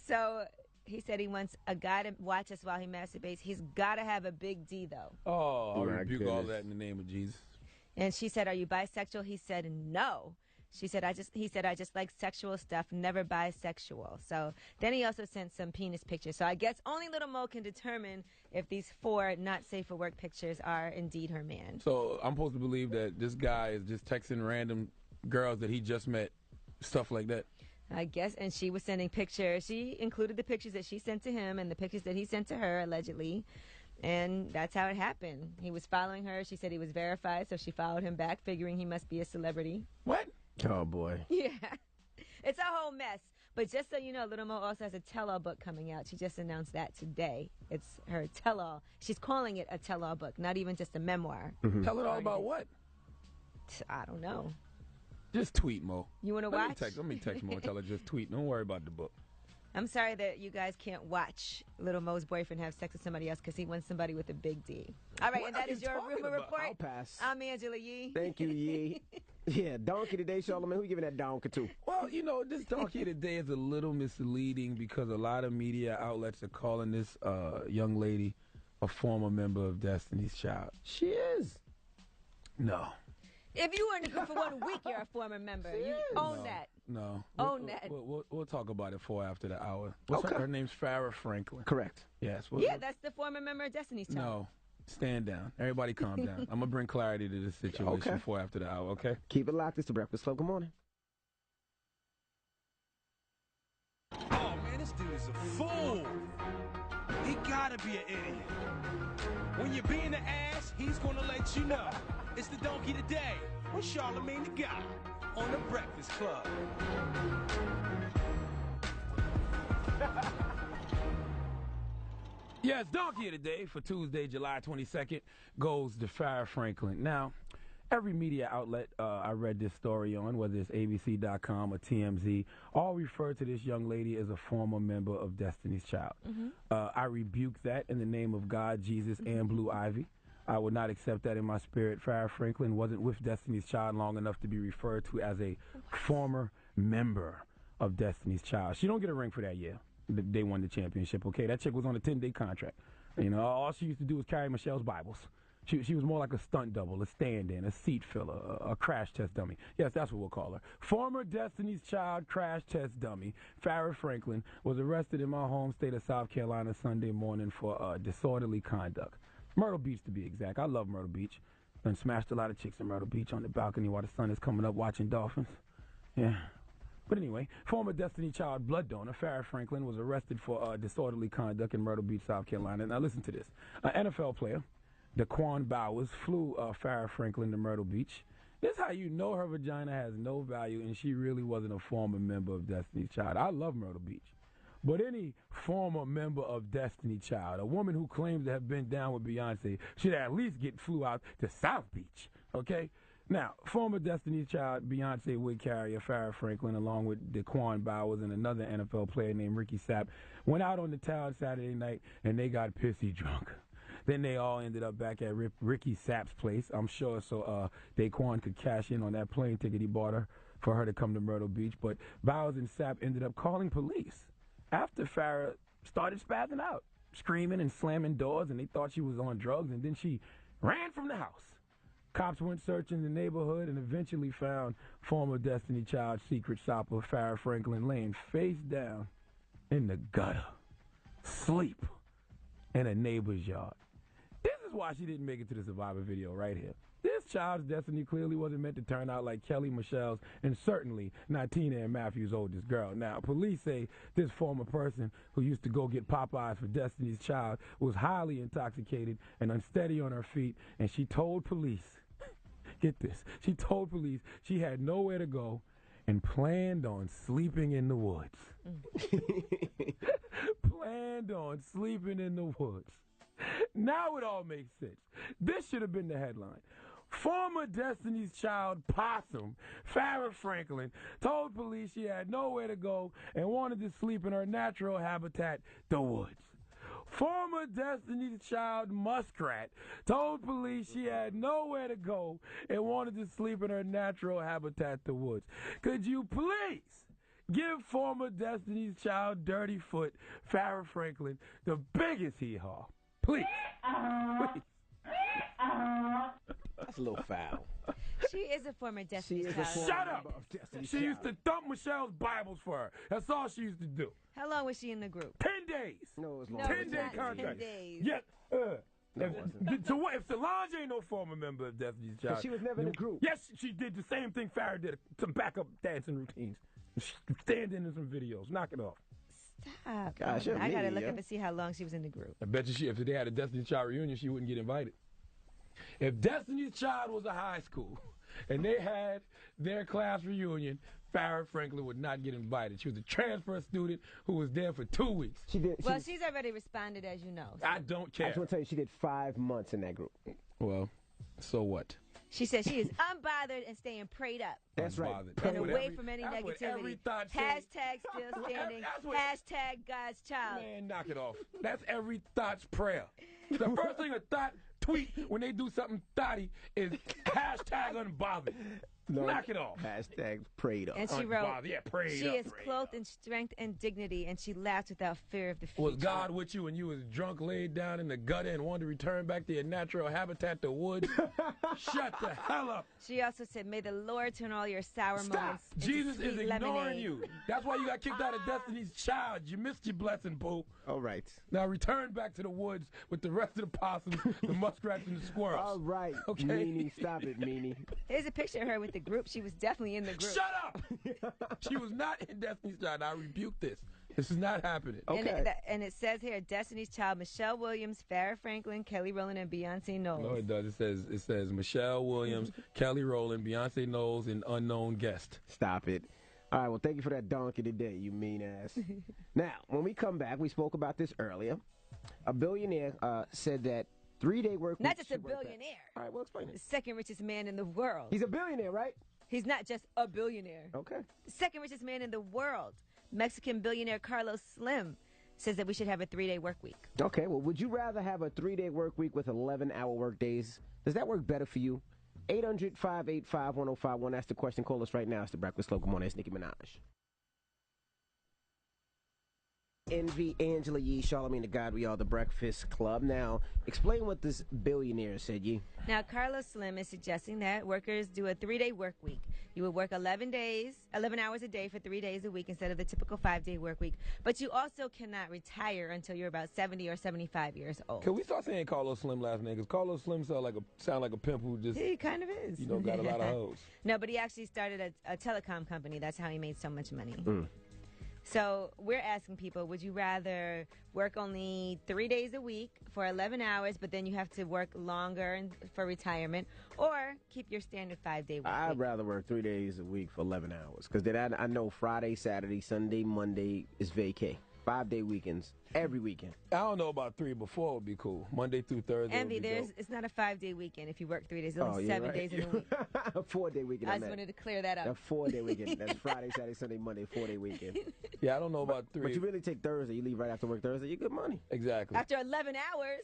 So he said he wants a guy to watch us while he masturbates. He's got to have a big D, though. Oh, I'll My rebuke all goodness. that in the name of Jesus. And she said, are you bisexual? He said, no. He said, I just like sexual stuff, never bisexual. So then he also sent some penis pictures. So I guess only Little Mo can determine if these 4 not safe for work pictures are indeed her man. So I'm supposed to believe that this guy is just texting random girls that he just met, stuff like that. I guess, and she was sending pictures. She included the pictures that she sent to him and the pictures that he sent to her, allegedly. And that's how it happened. He was following her. She said he was verified, so she followed him back, figuring he must be a celebrity. What? Oh, boy. Yeah. It's a whole mess. But just so you know, Little Mo also has a tell-all book coming out. She just announced that today. It's her tell-all. She's calling it a tell-all book, not even just a memoir. Mm-hmm. Tell it all about what? I don't know. Just tweet, Mo. You want to watch? Let me text Mo and tell her just tweet. Don't worry about the book. I'm sorry that you guys can't watch Little Mo's boyfriend have sex with somebody else because he wants somebody with a big D. All right, What and that are is you your talking rumor about? report. I'll pass. I'm Angela Yee. Thank you, Yee. Yeah, Donkey today, Charlagmane. Who you giving that donkey to? Well, you know, this donkey today is a little misleading because a lot of media outlets are calling this young lady a former member of Destiny's Child. She is. No. If you were in the group for 1 week, you're a former member. You own that. No. Own that. We'll talk about it after the hour. Okay. Her name's Farrah Franklin. Correct. Yes. Yeah, that's the former member of Destiny's Child. No. Stand down. Everybody calm down. I'm going to bring clarity to this situation Okay. before after the hour, okay? Keep it locked. It's the Breakfast Club. Good morning. Oh, man, this dude is a fool. He gotta be an idiot. When you're being an ass, he's gonna let you know. It's the Donkey Today with Charlagmane Tha God on the Breakfast Club. Yes, Donkey of the Day for Tuesday, July 22nd goes to Farrah Franklin. Now, every media outlet I read this story on, whether it's ABC.com or TMZ, all refer to this young lady as a former member of Destiny's Child. I rebuke that in the name of God, Jesus, and Blue Ivy. I would not accept that in my spirit. Farrah Franklin wasn't with Destiny's Child long enough to be referred to as a former member of Destiny's Child. She don't get a ring for that year. They won the championship, okay? That chick was on a 10-day contract. You know, all she used to do was carry Michelle's Bibles. She was more like a stunt double, a stand-in, a seat filler, a crash test dummy. Yes, that's what we'll call her. Former Destiny's Child crash test dummy, Farrah Franklin, was arrested in my home state of South Carolina Sunday morning for disorderly conduct. Myrtle Beach, to be exact. I love Myrtle Beach. Been smashed a lot of chicks in Myrtle Beach on the balcony while the sun is coming up watching dolphins. Yeah. But anyway, former Destiny Child blood donor Farrah Franklin was arrested for disorderly conduct in Myrtle Beach, South Carolina. Now listen to this. An NFL player, Daquan Bowers, flew Farrah Franklin to Myrtle Beach. This is how you know her vagina has no value and she really wasn't a former member of Destiny's Child. I love Myrtle Beach. But any former member of Destiny Child, a woman who claims to have been down with Beyonce, should at least get flew out to South Beach, okay? Now, former Destiny's Child Beyonce wig carrier Farrah Franklin, along with Daquan Bowers and another NFL player named Ricky Sapp, went out on the town Saturday night and they got pissy drunk. Then they all ended up back at Ricky Sapp's place, I'm sure, so Daquan could cash in on that plane ticket he bought her for her to come to Myrtle Beach. But Bowers and Sapp ended up calling police after Farrah started spazzing out, screaming and slamming doors, and they thought she was on drugs, and then she ran from the house. Cops went searching the neighborhood and eventually found former Destiny Child secret shopper Farrah Franklin laying face down in the gutter, asleep in a neighbor's yard. This is why she didn't make it to the Survivor video right here. This child's destiny clearly wasn't meant to turn out like Kelly Michelle's, and certainly not Tina and Matthew's oldest girl. Now, police say this former person who used to go get Popeyes for Destiny's Child was highly intoxicated and unsteady on her feet, and she told police, get this, she told police she had nowhere to go and planned on sleeping in the woods. Planned on sleeping in the woods. Now it all makes sense. This should have been the headline. Former Destiny's Child possum, Farrah Franklin, told police she had nowhere to go and wanted to sleep in her natural habitat, the woods. Former Destiny's Child muskrat told police she had nowhere to go and wanted to sleep in her natural habitat, the woods. Could you please give former Destiny's Child dirty foot, Farrah Franklin, the biggest hee-haw? Please. Please. That's a little foul. She is a former Destiny's Child. Shut up! She used to thump Michelle's Bibles for her. That's all she used to do. How long was she in the group? 10 days. No, it was long. 10-day contract. 10 days. Yes. No, So what? If Solange ain't no former member of Destiny's Child. But she was never in the group. Yes, she did the same thing Farrah did. Some backup dancing routines. Standing in some videos. Knock it off. Stop. Gosh, I gotta look up and see how long she was in the group. I bet you if they had a Destiny's Child reunion, she wouldn't get invited. If Destiny's Child was a high school and they had their class reunion, Farrah Franklin would not get invited. She was a transfer student who was there for 2 weeks. Well, she's already responded, as you know. So. I don't care. I just want to tell you, she did 5 months in that group. Well, so what? She said she is unbothered and staying prayed up. That's right. And away from any negativity. Hashtag still standing. Hashtag God's child. Man, knock it off. That's every thought's prayer. The first thing a thought tweet when they do something thotty is hashtag unbothered. No, knock it off. Hashtag prayed up. And she wrote, prayed she up, is clothed in strength and dignity, and she laughed without fear of the future. Was God with you when you was drunk, laid down in the gutter, and wanted to return back to your natural habitat, the woods? Shut the hell up. She also said, may the Lord turn all your sour moments into Jesus is sweet ignoring lemonade. you. That's why you got kicked out of Destiny's Child. You missed your blessing, boo. All right. Now return back to the woods with the rest of the possums, the muskrats, and the squirrels. All right. Okay. Meanie, stop it, Meanie. Here's a picture of her with the group. She was definitely in the group. Shut up! She was not in Destiny's Child. I rebuke this. This is not happening. Okay. And it says here, Destiny's Child, Michelle Williams, Farrah Franklin, Kelly Rowland, and Beyonce Knowles. No, it does. It says Michelle Williams, Kelly Rowland, Beyonce Knowles, and unknown guest. Stop it. All right, well, thank you for that donkey today, you mean ass. Now, when we come back, we spoke about this earlier. A billionaire said that 3-day work week. Not just a billionaire. All right, well, explain The it. second richest man in the world. He's a billionaire, right? He's not just a billionaire. Okay. The second richest man in the world, Mexican billionaire Carlos Slim, says that we should have a 3-day work week. Okay, well, would you rather have a 3-day work week with 11-hour work days? Does that work better for you? 800-585-1051. That's the question. Call us right now. It's the Breakfast Club. Good morning. It's Nicki Minaj. Envy, Angela Yee, Charlagmane Tha God, we are the Breakfast Club. Now, explain what this billionaire said, Yee. Now, Carlos Slim is suggesting that workers do a 3-day work week. You would work 11 hours a day for 3 days a week instead of the typical 5-day work week. But you also cannot retire until you're about 70 or 75 years old. Can we start saying Carlos Slim last name? Because Carlos Slim sound like a pimp who just... He kind of is. Got a lot of hoes. No, but he actually started a telecom company. That's how he made so much money. So we're asking people, would you rather work only 3 days a week for 11 hours, but then you have to work longer for retirement, or keep your standard 5-day work I'd week? rather work 3 days a week for 11 hours, because then I know Friday, Saturday, Sunday, Monday is vacay. 5-day weekends, every weekend. I don't know about 3, but 4 would be cool. Monday through Thursday. Envy, it's not a 5-day weekend if you work 3 days. It's only 7 days in a week. A 4-day weekend. I just wanted to clear that up. A 4-day weekend. That's Friday, Saturday, Sunday, Monday, 4-day weekend. Yeah, I don't know about 3. But you really take Thursday. You leave right after work Thursday. You get money. Exactly. After 11 hours.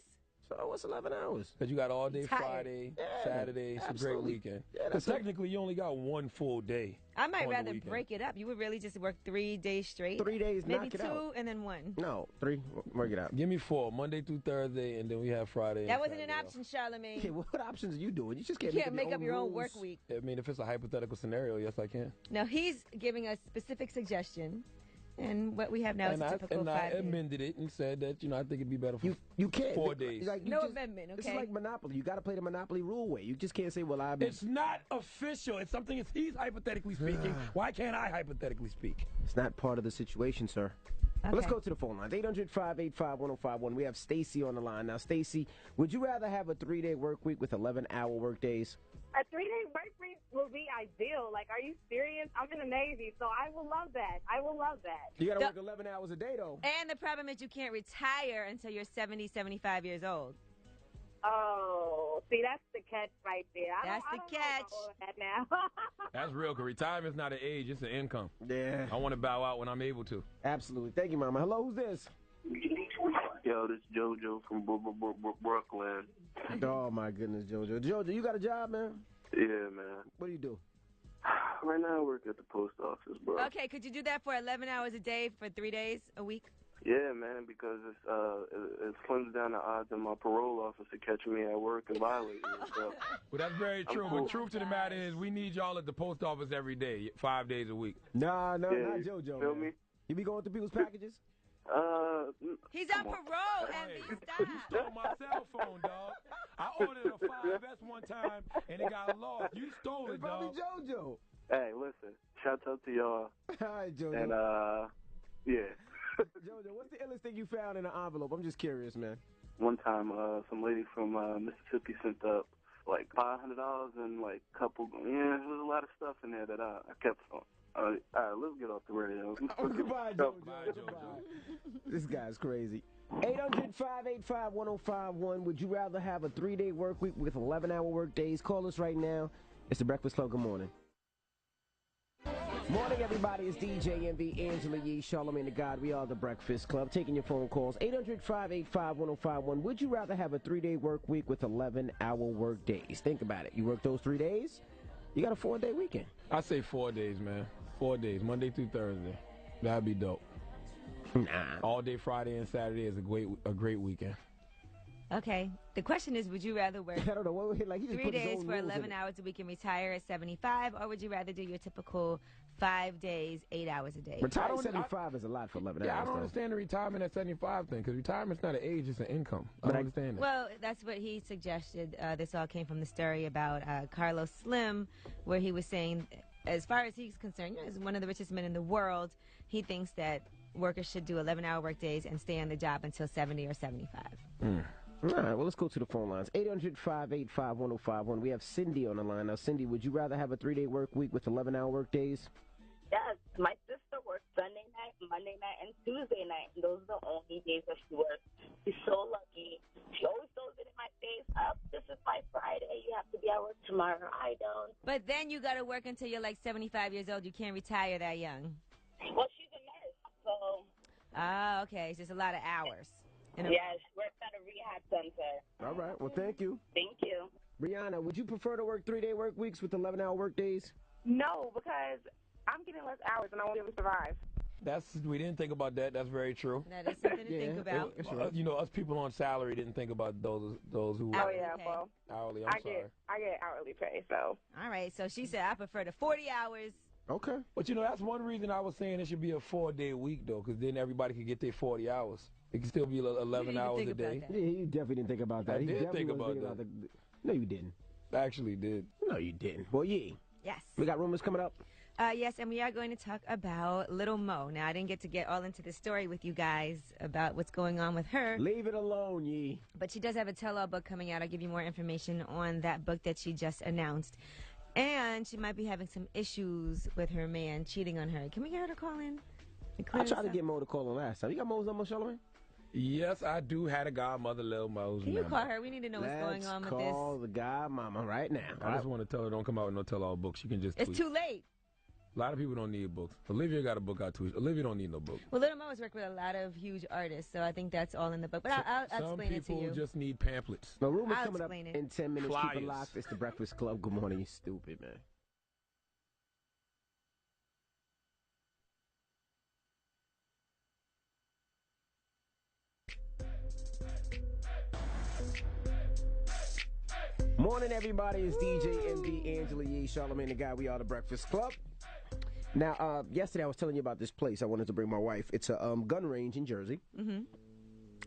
So what's 11 hours? Because you got all day Friday, Saturday. It's a great weekend. Because technically, you only got 1 full day. I might rather break it up. You would really just work 3 days straight? 3 days, maybe knock it 2 out. and then 1. No, 3. Work it out. Give me 4. Monday through Thursday, and then we have Friday. That wasn't an option, Charlamagne. Yeah, what options are you doing? You just can't make up your own work week. I mean, if it's a hypothetical scenario, yes, I can. No, he's giving a specific suggestion. And what we have now is a typical 5 days. I amended it and said that, I think it'd be better for you can't 4 days. No amendment, okay? It's like Monopoly. You got to play the Monopoly rule way. You just can't say, well, It's not official. It's something he's hypothetically speaking. Why can't I hypothetically speak? It's not part of the situation, sir. Okay. Well, let's go to the phone lines. 800-585-1051. We have Stacy on the line. Now, Stacy, would you rather have a 3-day work week with 11-hour work days? A 3-day work week will be ideal. Like, are you serious? I'm in the Navy, so I will love that. I will love that. You got to work 11 hours a day, though. And the problem is you can't retire until you're 70, 75 years old. Oh, see, that's the catch right there. That's the catch. That now. That's real, because retirement's not an age, it's an income. Yeah. I want to bow out when I'm able to. Absolutely. Thank you, Mama. Hello, who's this? Yo, this is JoJo from Brooklyn. Oh, my goodness, JoJo. JoJo, you got a job, man? Yeah, man. What do you do? Right now I work at the post office, bro. Okay, could you do that for 11 hours a day for 3 days a week? Yeah, man, because it slims down the odds of my parole officer catching me at work and violating me. So. Well, that's very true. But truth to the matter is, we need y'all at the post office every day, 5 days a week. Nah, not JoJo. Feel me? You be going through people's packages? He's on parole, Envy. Stop. You stole my cell phone, dog. I ordered a 5S one time, and it got lost. You stole it, dog. It's probably JoJo. Hey, listen. Shouts out to y'all. All right, JoJo. And, yeah. JoJo, what's the illest thing you found in an envelope? I'm just curious, man. One time, some lady from Mississippi sent up like $500 and like a couple. Yeah, there was a lot of stuff in there that I kept on. All right, let's get off the radio. Goodbye, JoJo. This guy's crazy. 800-585-1051. Would you rather have a 3-day work week with 11-hour work days? Call us right now. It's the Breakfast Club. Good morning. Morning, everybody. It's DJ Envy, Angela Yee, Charlagmane Tha God. We are the Breakfast Club. Taking your phone calls. 800-585-1051. Would you rather have a 3-day work week with 11-hour work days? Think about it. You work those 3 days, you got a 4-day weekend. I say 4 days, man. 4 days, Monday through Thursday. That'd be dope. Nah. All day Friday and Saturday is a great weekend. Okay. The question is, would you rather work I don't know. Like, he just 3 put his days own for rules 11 in it. hours a week and retire at 75, or would you rather do your typical 5 days, 8 hours a day? Retire at 75 is a lot for 11 hours. Yeah, I don't though. understand the retirement at 75 thing, because retirement's not an age, it's an income. I don't understand that. Well, that's what he suggested. This all came from the story about Carlos Slim, where he was saying, as far as he's concerned, as one of the richest men in the world, he thinks that workers should do 11-hour work days and stay on the job until 70 or 75. All right, well, let's go to the phone lines. 800-585-1051. We have Cindy on the line. Now, Cindy, would you rather have a 3-day work week with 11-hour work days? Yes, my sister works Sunday night, Monday night, and Tuesday night. Those are the only days that she works. She's so lucky. She always throws it in my face. This is my Friday. You have to be at work tomorrow. I don't. But then you got to work until you're like 75 years old. You can't retire that young. Well, she's a nurse, so. Ah, okay. It's just a lot of hours. Yeah, she works at a rehab center. All right, well, thank you. Thank you. Brianna, would you prefer to work 3-day work weeks with 11-hour work days? No, because I'm getting less hours and I won't be able to survive. We didn't think about that. That's very true. That is something to think about. You know, us people on salary didn't think about those who Oh yeah, well, hourly. I get hourly pay, so. All right, so she said I prefer the 40 hours. Okay. But you know, that's one reason I was saying it should be a 4-day week though, because then everybody could get their 40 hours. It can still be 11 hours a day. Yeah, you definitely didn't think about that. I did think about that. No, you didn't. I actually did. No, you didn't. Well, yeah. Yes. We got rumors coming up. Yes, and we are going to talk about Little Mo. Now, I didn't get to get all into the story with you guys about what's going on with her. Leave it alone, Yee. But she does have a tell-all book coming out. I'll give you more information on that book that she just announced. And she might be having some issues with her man cheating on her. Can we get her to call in? I tried to get Mo to call in last time. You got Mo's number, Charlagmane? Yes, I do had a godmother, Lil Mo's. Can you call her? We need to know what's going on with this. Let's call the godmama right now. I just want to tell her don't come out with no tell-all book. She can just tweet. It's too late. A lot of people don't need books. Olivia got a book out too. Olivia don't need no book. Well, Little Mo has worked with a lot of huge artists, so I think that's all in the book. But I'll explain it to you. Some people just need pamphlets. No, rumors coming up in 10 minutes. Flyers. Keep it locked. It's the Breakfast Club. Good morning, you stupid, man. Morning, everybody. It's DJ MB, Angela Yee, Charlagmane Tha God. We are the Breakfast Club. Now, yesterday I was telling you about this place I wanted to bring my wife. It's a gun range in Jersey. Mm-hmm.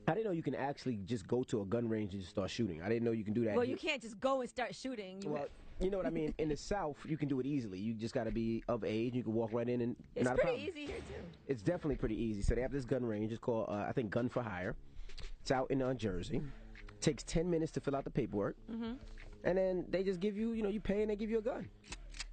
I didn't know you can actually just go to a gun range and just start shooting. I didn't know you can do that. Well, you can't just go and start shooting. You know what I mean? In the South, you can do it easily. You just got to be of age. You can walk right in and it's not a pretty problem. easy here, too. It's definitely pretty easy. So they have this gun range. It's called, I think, Gun for Hire. It's out in Jersey. Takes 10 minutes to fill out the paperwork. Mm-hmm. And then they just give you, you pay and they give you a gun.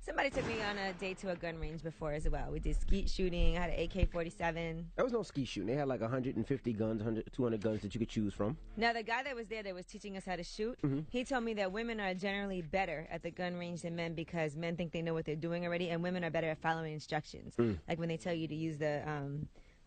Somebody took me on a date to a gun range before as well. We did skeet shooting. I had an AK-47. There was no skeet shooting. They had like 150 guns, 200 guns that you could choose from. Now, the guy that was there that was teaching us how to shoot, he told me that women are generally better at the gun range than men because men think they know what they're doing already, and women are better at following instructions. Like when they tell you to use the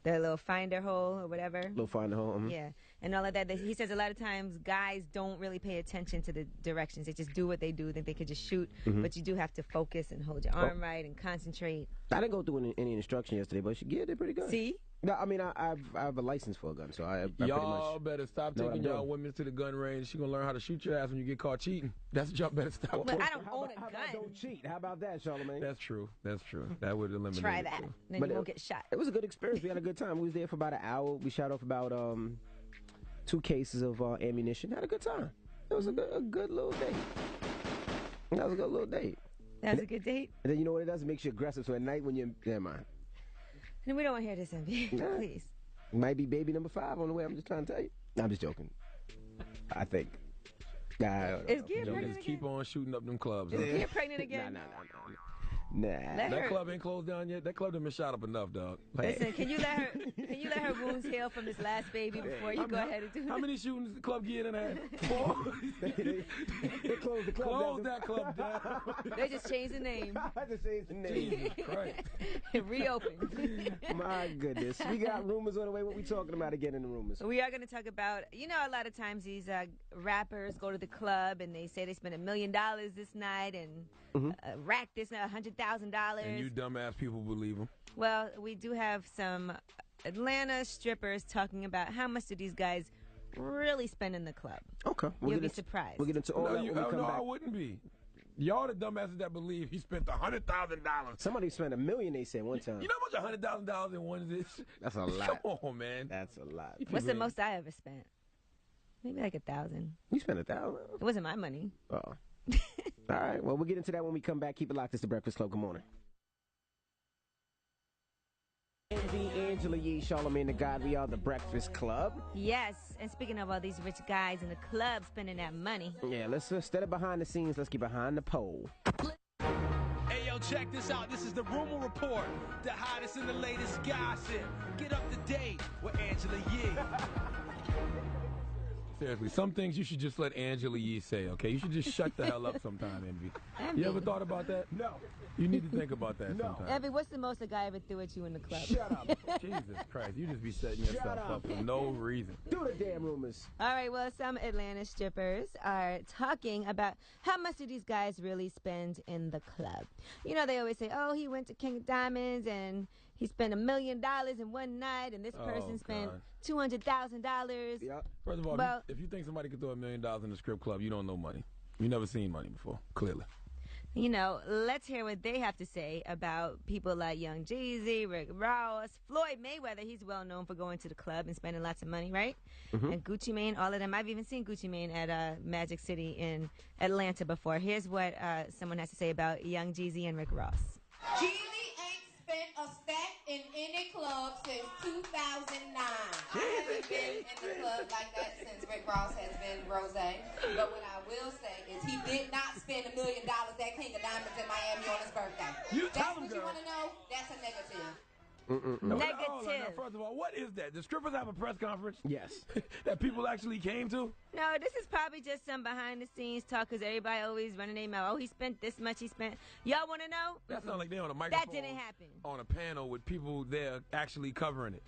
little finder hole or whatever. Little finder hole. Yeah. And all of that. He says a lot of times guys don't really pay attention to the directions. They just do what they do. Think they could just shoot. But you do have to focus and hold your arm right and concentrate. I didn't go through any instruction yesterday, but yeah, they're pretty good. See? No, I mean, I have a license for a gun, so I pretty y'all much better stop taking y'all women to the gun range. She gonna learn how to shoot your ass when you get caught cheating. That's what y'all better stop. But I don't own a gun. How about don't cheat? How about that, Charlagmane? That's true. That's true. That would eliminate. Try that. Then you won't get shot. It was a good experience. We had a good time. We was there for about an hour. We shot off about 2 cases of ammunition. Had a good time. It was a good little date. That was a good little date. That was a good date. And then you know what it does? It makes you aggressive. So at night when you're, never mind. And we don't want to hear this, MB. Please. Might be baby number 5 on the way. I'm just trying to tell you. No, I'm just joking. I think. Is Gia pregnant again? Keep on shooting up them clubs. Is Gia pregnant again? Nah. That club ain't closed down yet. That club done been shot up enough, dog. Listen, can you let her wounds heal from this last baby before you go ahead and do it? How many shootings the club get in there? 4. They closed the club down. Close that club down. They just changed the name. I just changed the name. Jesus Christ. It reopened. My goodness. We got rumors on the way. What we talking about again in the rumors? We are going to talk about, a lot of times these rappers go to the club and they say they spent $1 million this night and rack this $100,000. And you dumbass people believe them. Well, we do have some Atlanta strippers talking about how much do these guys really spend in the club. Okay. You'll be surprised. We'll get into all that when we come back. I wouldn't be. Y'all the dumbasses that believe he spent $100,000. Somebody spent $1 million, they said, one time. You know how much $100,000 in one is? That's a lot. Come on, man. That's a lot. What's the most I ever spent? Maybe like 1,000. You spent 1,000? It wasn't my money. Oh. All right. Well, we'll get into that when we come back. Keep it locked. It's the Breakfast Club. Good morning. Angela Yee, Charlagmane Tha God. We are the Breakfast Club. Yes, and speaking of all these rich guys in the club spending that money. Yeah, let's instead of behind the scenes, let's get behind the pole. Hey, yo, check this out. This is the Rumor Report, the hottest and the latest gossip. Get up to date with Angela Yee. Seriously, some things you should just let Angela Yee say, okay? You should just shut the hell up sometime, Envy. You ever thought about that? No. You need to think about that sometime. Envy, what's the most a guy ever threw at you in the club? Shut up. Jesus Christ, you just be setting yourself up for no reason. Do the damn rumors. All right, well, some Atlanta strippers are talking about how much do these guys really spend in the club. You know, they always say, oh, he went to King of Diamonds and he spent $1 million in one night, and this person spent $200,000. Yeah. First of all, if you think somebody could throw $1 million in a strip club, you don't know money. You never seen money before, clearly. You know, let's hear what they have to say about people like Young Jeezy, Rick Ross, Floyd Mayweather. He's well known for going to the club and spending lots of money, right? And Gucci Mane, all of them. I've even seen Gucci Mane at Magic City in Atlanta before. Here's what someone has to say about Young Jeezy and Rick Ross. Jeezy ain't spent a stack in any club since 2009. I haven't been in the club like that since Rick Ross has been Rose. But what I will say is he did not spend $1 million at King of Diamonds in Miami on his birthday. That's what you want to know? That's a negative. Negative. Now, first of all, what is that? The strippers have a press conference? Yes. That people actually came to? No, this is probably just some behind-the-scenes talk because everybody always running their mouth. Oh, he spent this much, he spent. Y'all want to know? That sounds like they're on a microphone. That didn't happen. On a panel with people there actually covering it.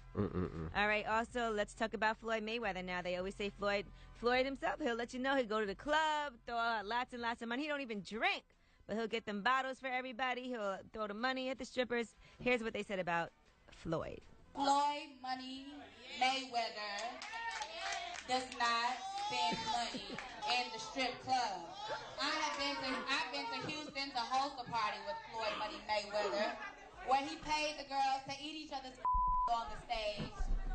All right, also, let's talk about Floyd Mayweather now. They always say Floyd himself, he'll let you know he'll go to the club, throw out lots and lots of money. He don't even drink, but he'll get them bottles for everybody. He'll throw the money at the strippers. Here's what they said about Floyd. Floyd Money Mayweather does not spend money in the strip club. I've been to Houston to host a party with Floyd Money Mayweather where he paid the girls to eat each other's on the stage,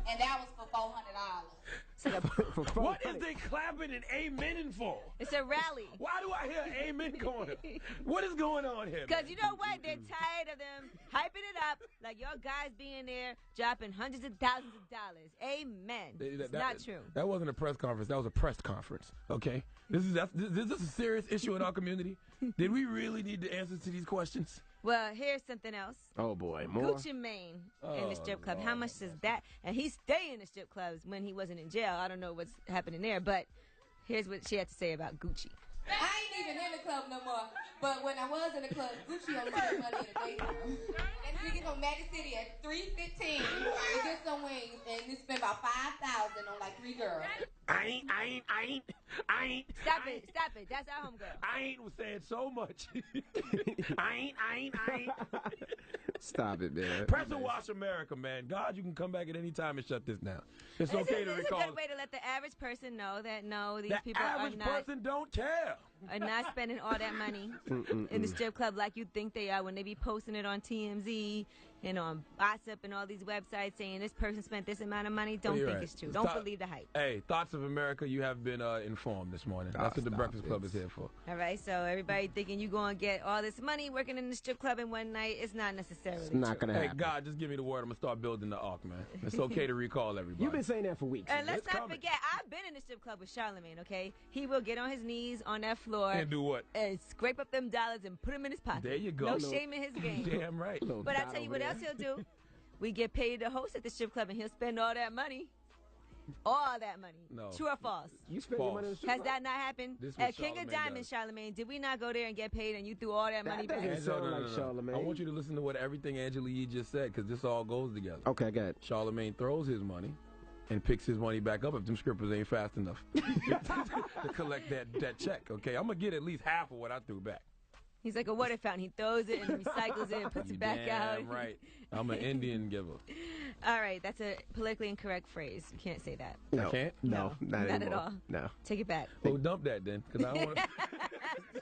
and that was for $400. What is they clapping and amening for? It's a rally. Why do I hear amen going on? What is going on here? Because you know what? They're tired of them hyping it up like y'all guys being there, dropping hundreds of thousands of dollars. Amen. It's not true. That wasn't a press conference. That was a press conference. Okay? Is this a serious issue in our community? Did we really need the answers to these questions? Well, here's something else. Oh, boy. More? Gucci Mane in the strip club. How much is that? And he stayed in the strip clubs when he wasn't in jail. I don't know what's happening there, but here's what she had to say about Gucci. I ain't even in the club no more, but when I was in the club, Gucci only spent money in the daytime. And we get from Magic City at 3:15 to get some wings, and we spent about $5,000 on like 3 girls. I ain't. Stop it. That's our homegirl. I ain't was saying so much. I ain't. Stop it, man. Press and watch America, man. God, you can come back at any time and shut this down. It's okay to recall. It's a good way to let the average person know that these people are not. The average person don't care. Are not spending all that money in the strip club like you think they are when they be posting it on TMZ and on Gossip and all these websites saying this person spent this amount of money. Don't think it's true. Don't believe the hype. Hey, Thoughts of America, you have been informed this morning. That's what the Breakfast Club is here for. All right, so everybody thinking you're going to get all this money working in the strip club in one night, it's not necessarily It's not going to happen. Hey, God, just give me the word. I'm going to start building the ark, man. It's okay to recall everybody. You've been saying that for weeks. And let's not forget, I've been in the strip club with Charlagmane, okay? He will get on his knees on that floor. And do what? And scrape up them dollars and put them in his pocket. There you go. No shame in his game. Damn right. But I tell you what else he'll do. We get paid to host at the strip club, and he'll spend all that money. All that money. No. True or false? You spend your money in the strip Has club? that not happened? At King of Diamonds, Charlagmane, did we not go there and get paid and you threw all that money back? Charlagmane. I want you to listen to what everything Angela Yee just said, because this all goes together. Okay, go ahead. Charlagmane throws his money and picks his money back up if them strippers ain't fast enough to collect that check, okay? I'm going to get at least half of what I threw back. He's like a water fountain. He throws it and recycles it and puts it back out. Damn right. I'm an Indian giver. All right, that's a politically incorrect phrase. You can't say that. No. I can't? No, not at all. No. Take it back. Oh, dump that then, because I don't want to.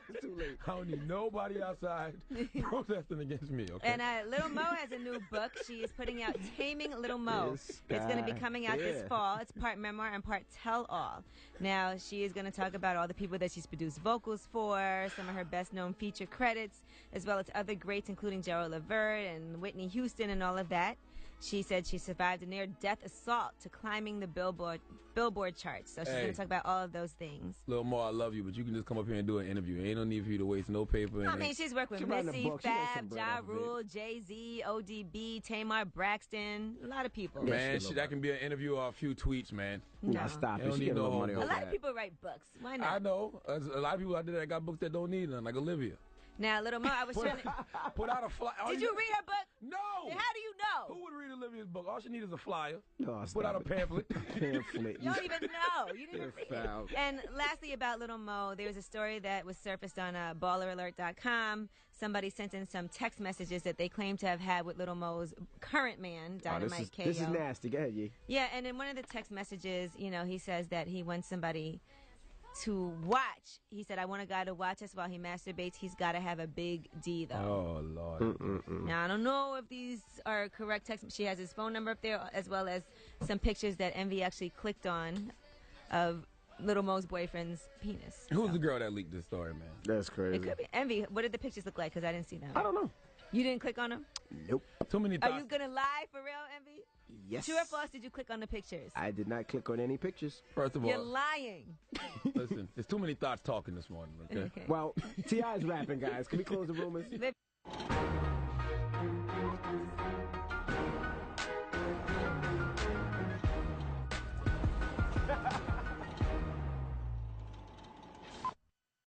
It's too late. I don't need nobody outside protesting against me, okay? And Little Mo has a new book. She is putting out Taming Little Mo. It's going to be coming out this fall. It's part memoir and part tell-all. Now, she is going to talk about all the people that she's produced vocals for, some of her best-known feature credits, as well as other greats, including Gerald Levert and Whitney Houston and all of that. She said she survived a near-death assault to climbing the Billboard charts. So she's going to talk about all of those things. Little Mo, I love you, but you can just come up here and do an interview. Ain't no need for you to waste no paper. I mean, she's worked with Missy, Fab, Ja Rule, Jay-Z, ODB, Tamar Braxton, a lot of people. Man, that can be an interview or a few tweets, man. No. Stop it. Don't need no money a lot of people write books. Why not? I know. There's a lot of people out there that got books that don't need them, like Olivia. Now, Little Mo, I was trying to... Put out a flyer. Did you read her book? No. Then how do you know? Who would read Olivia's book? All she needs is a flyer. No, Put out a pamphlet. Pamphlet. You don't even know. You didn't read foul. it. And lastly, about Little Mo, there was a story that was surfaced on balleralert.com. Somebody sent in some text messages that they claim to have had with Little Mo's current man, Dynamite KO. This is nasty. Go ahead, Yee. Yeah, and in one of the text messages, you know, he says that he wants somebody to watch. He said, I want a guy to watch us while he masturbates. He's got to have a big D, though. Oh, Lord. Now, I don't know if these are correct texts. She has his phone number up there, as well as some pictures that Envy actually clicked on of Little Mo's boyfriend's penis. Who's the girl that leaked this story, man? That's crazy. It could be Envy. What did the pictures look like? Because I didn't see them. I don't know. You didn't click on them? Nope. Too many Are thoughts. you going to lie for real, Envy? Yes. True or false, did you click on the pictures? I did not click on any pictures. First of all, You're lying. listen, there's too many thoughts talking this morning, okay? Okay. Well, T.I. is rapping, guys. Can we close the rumors?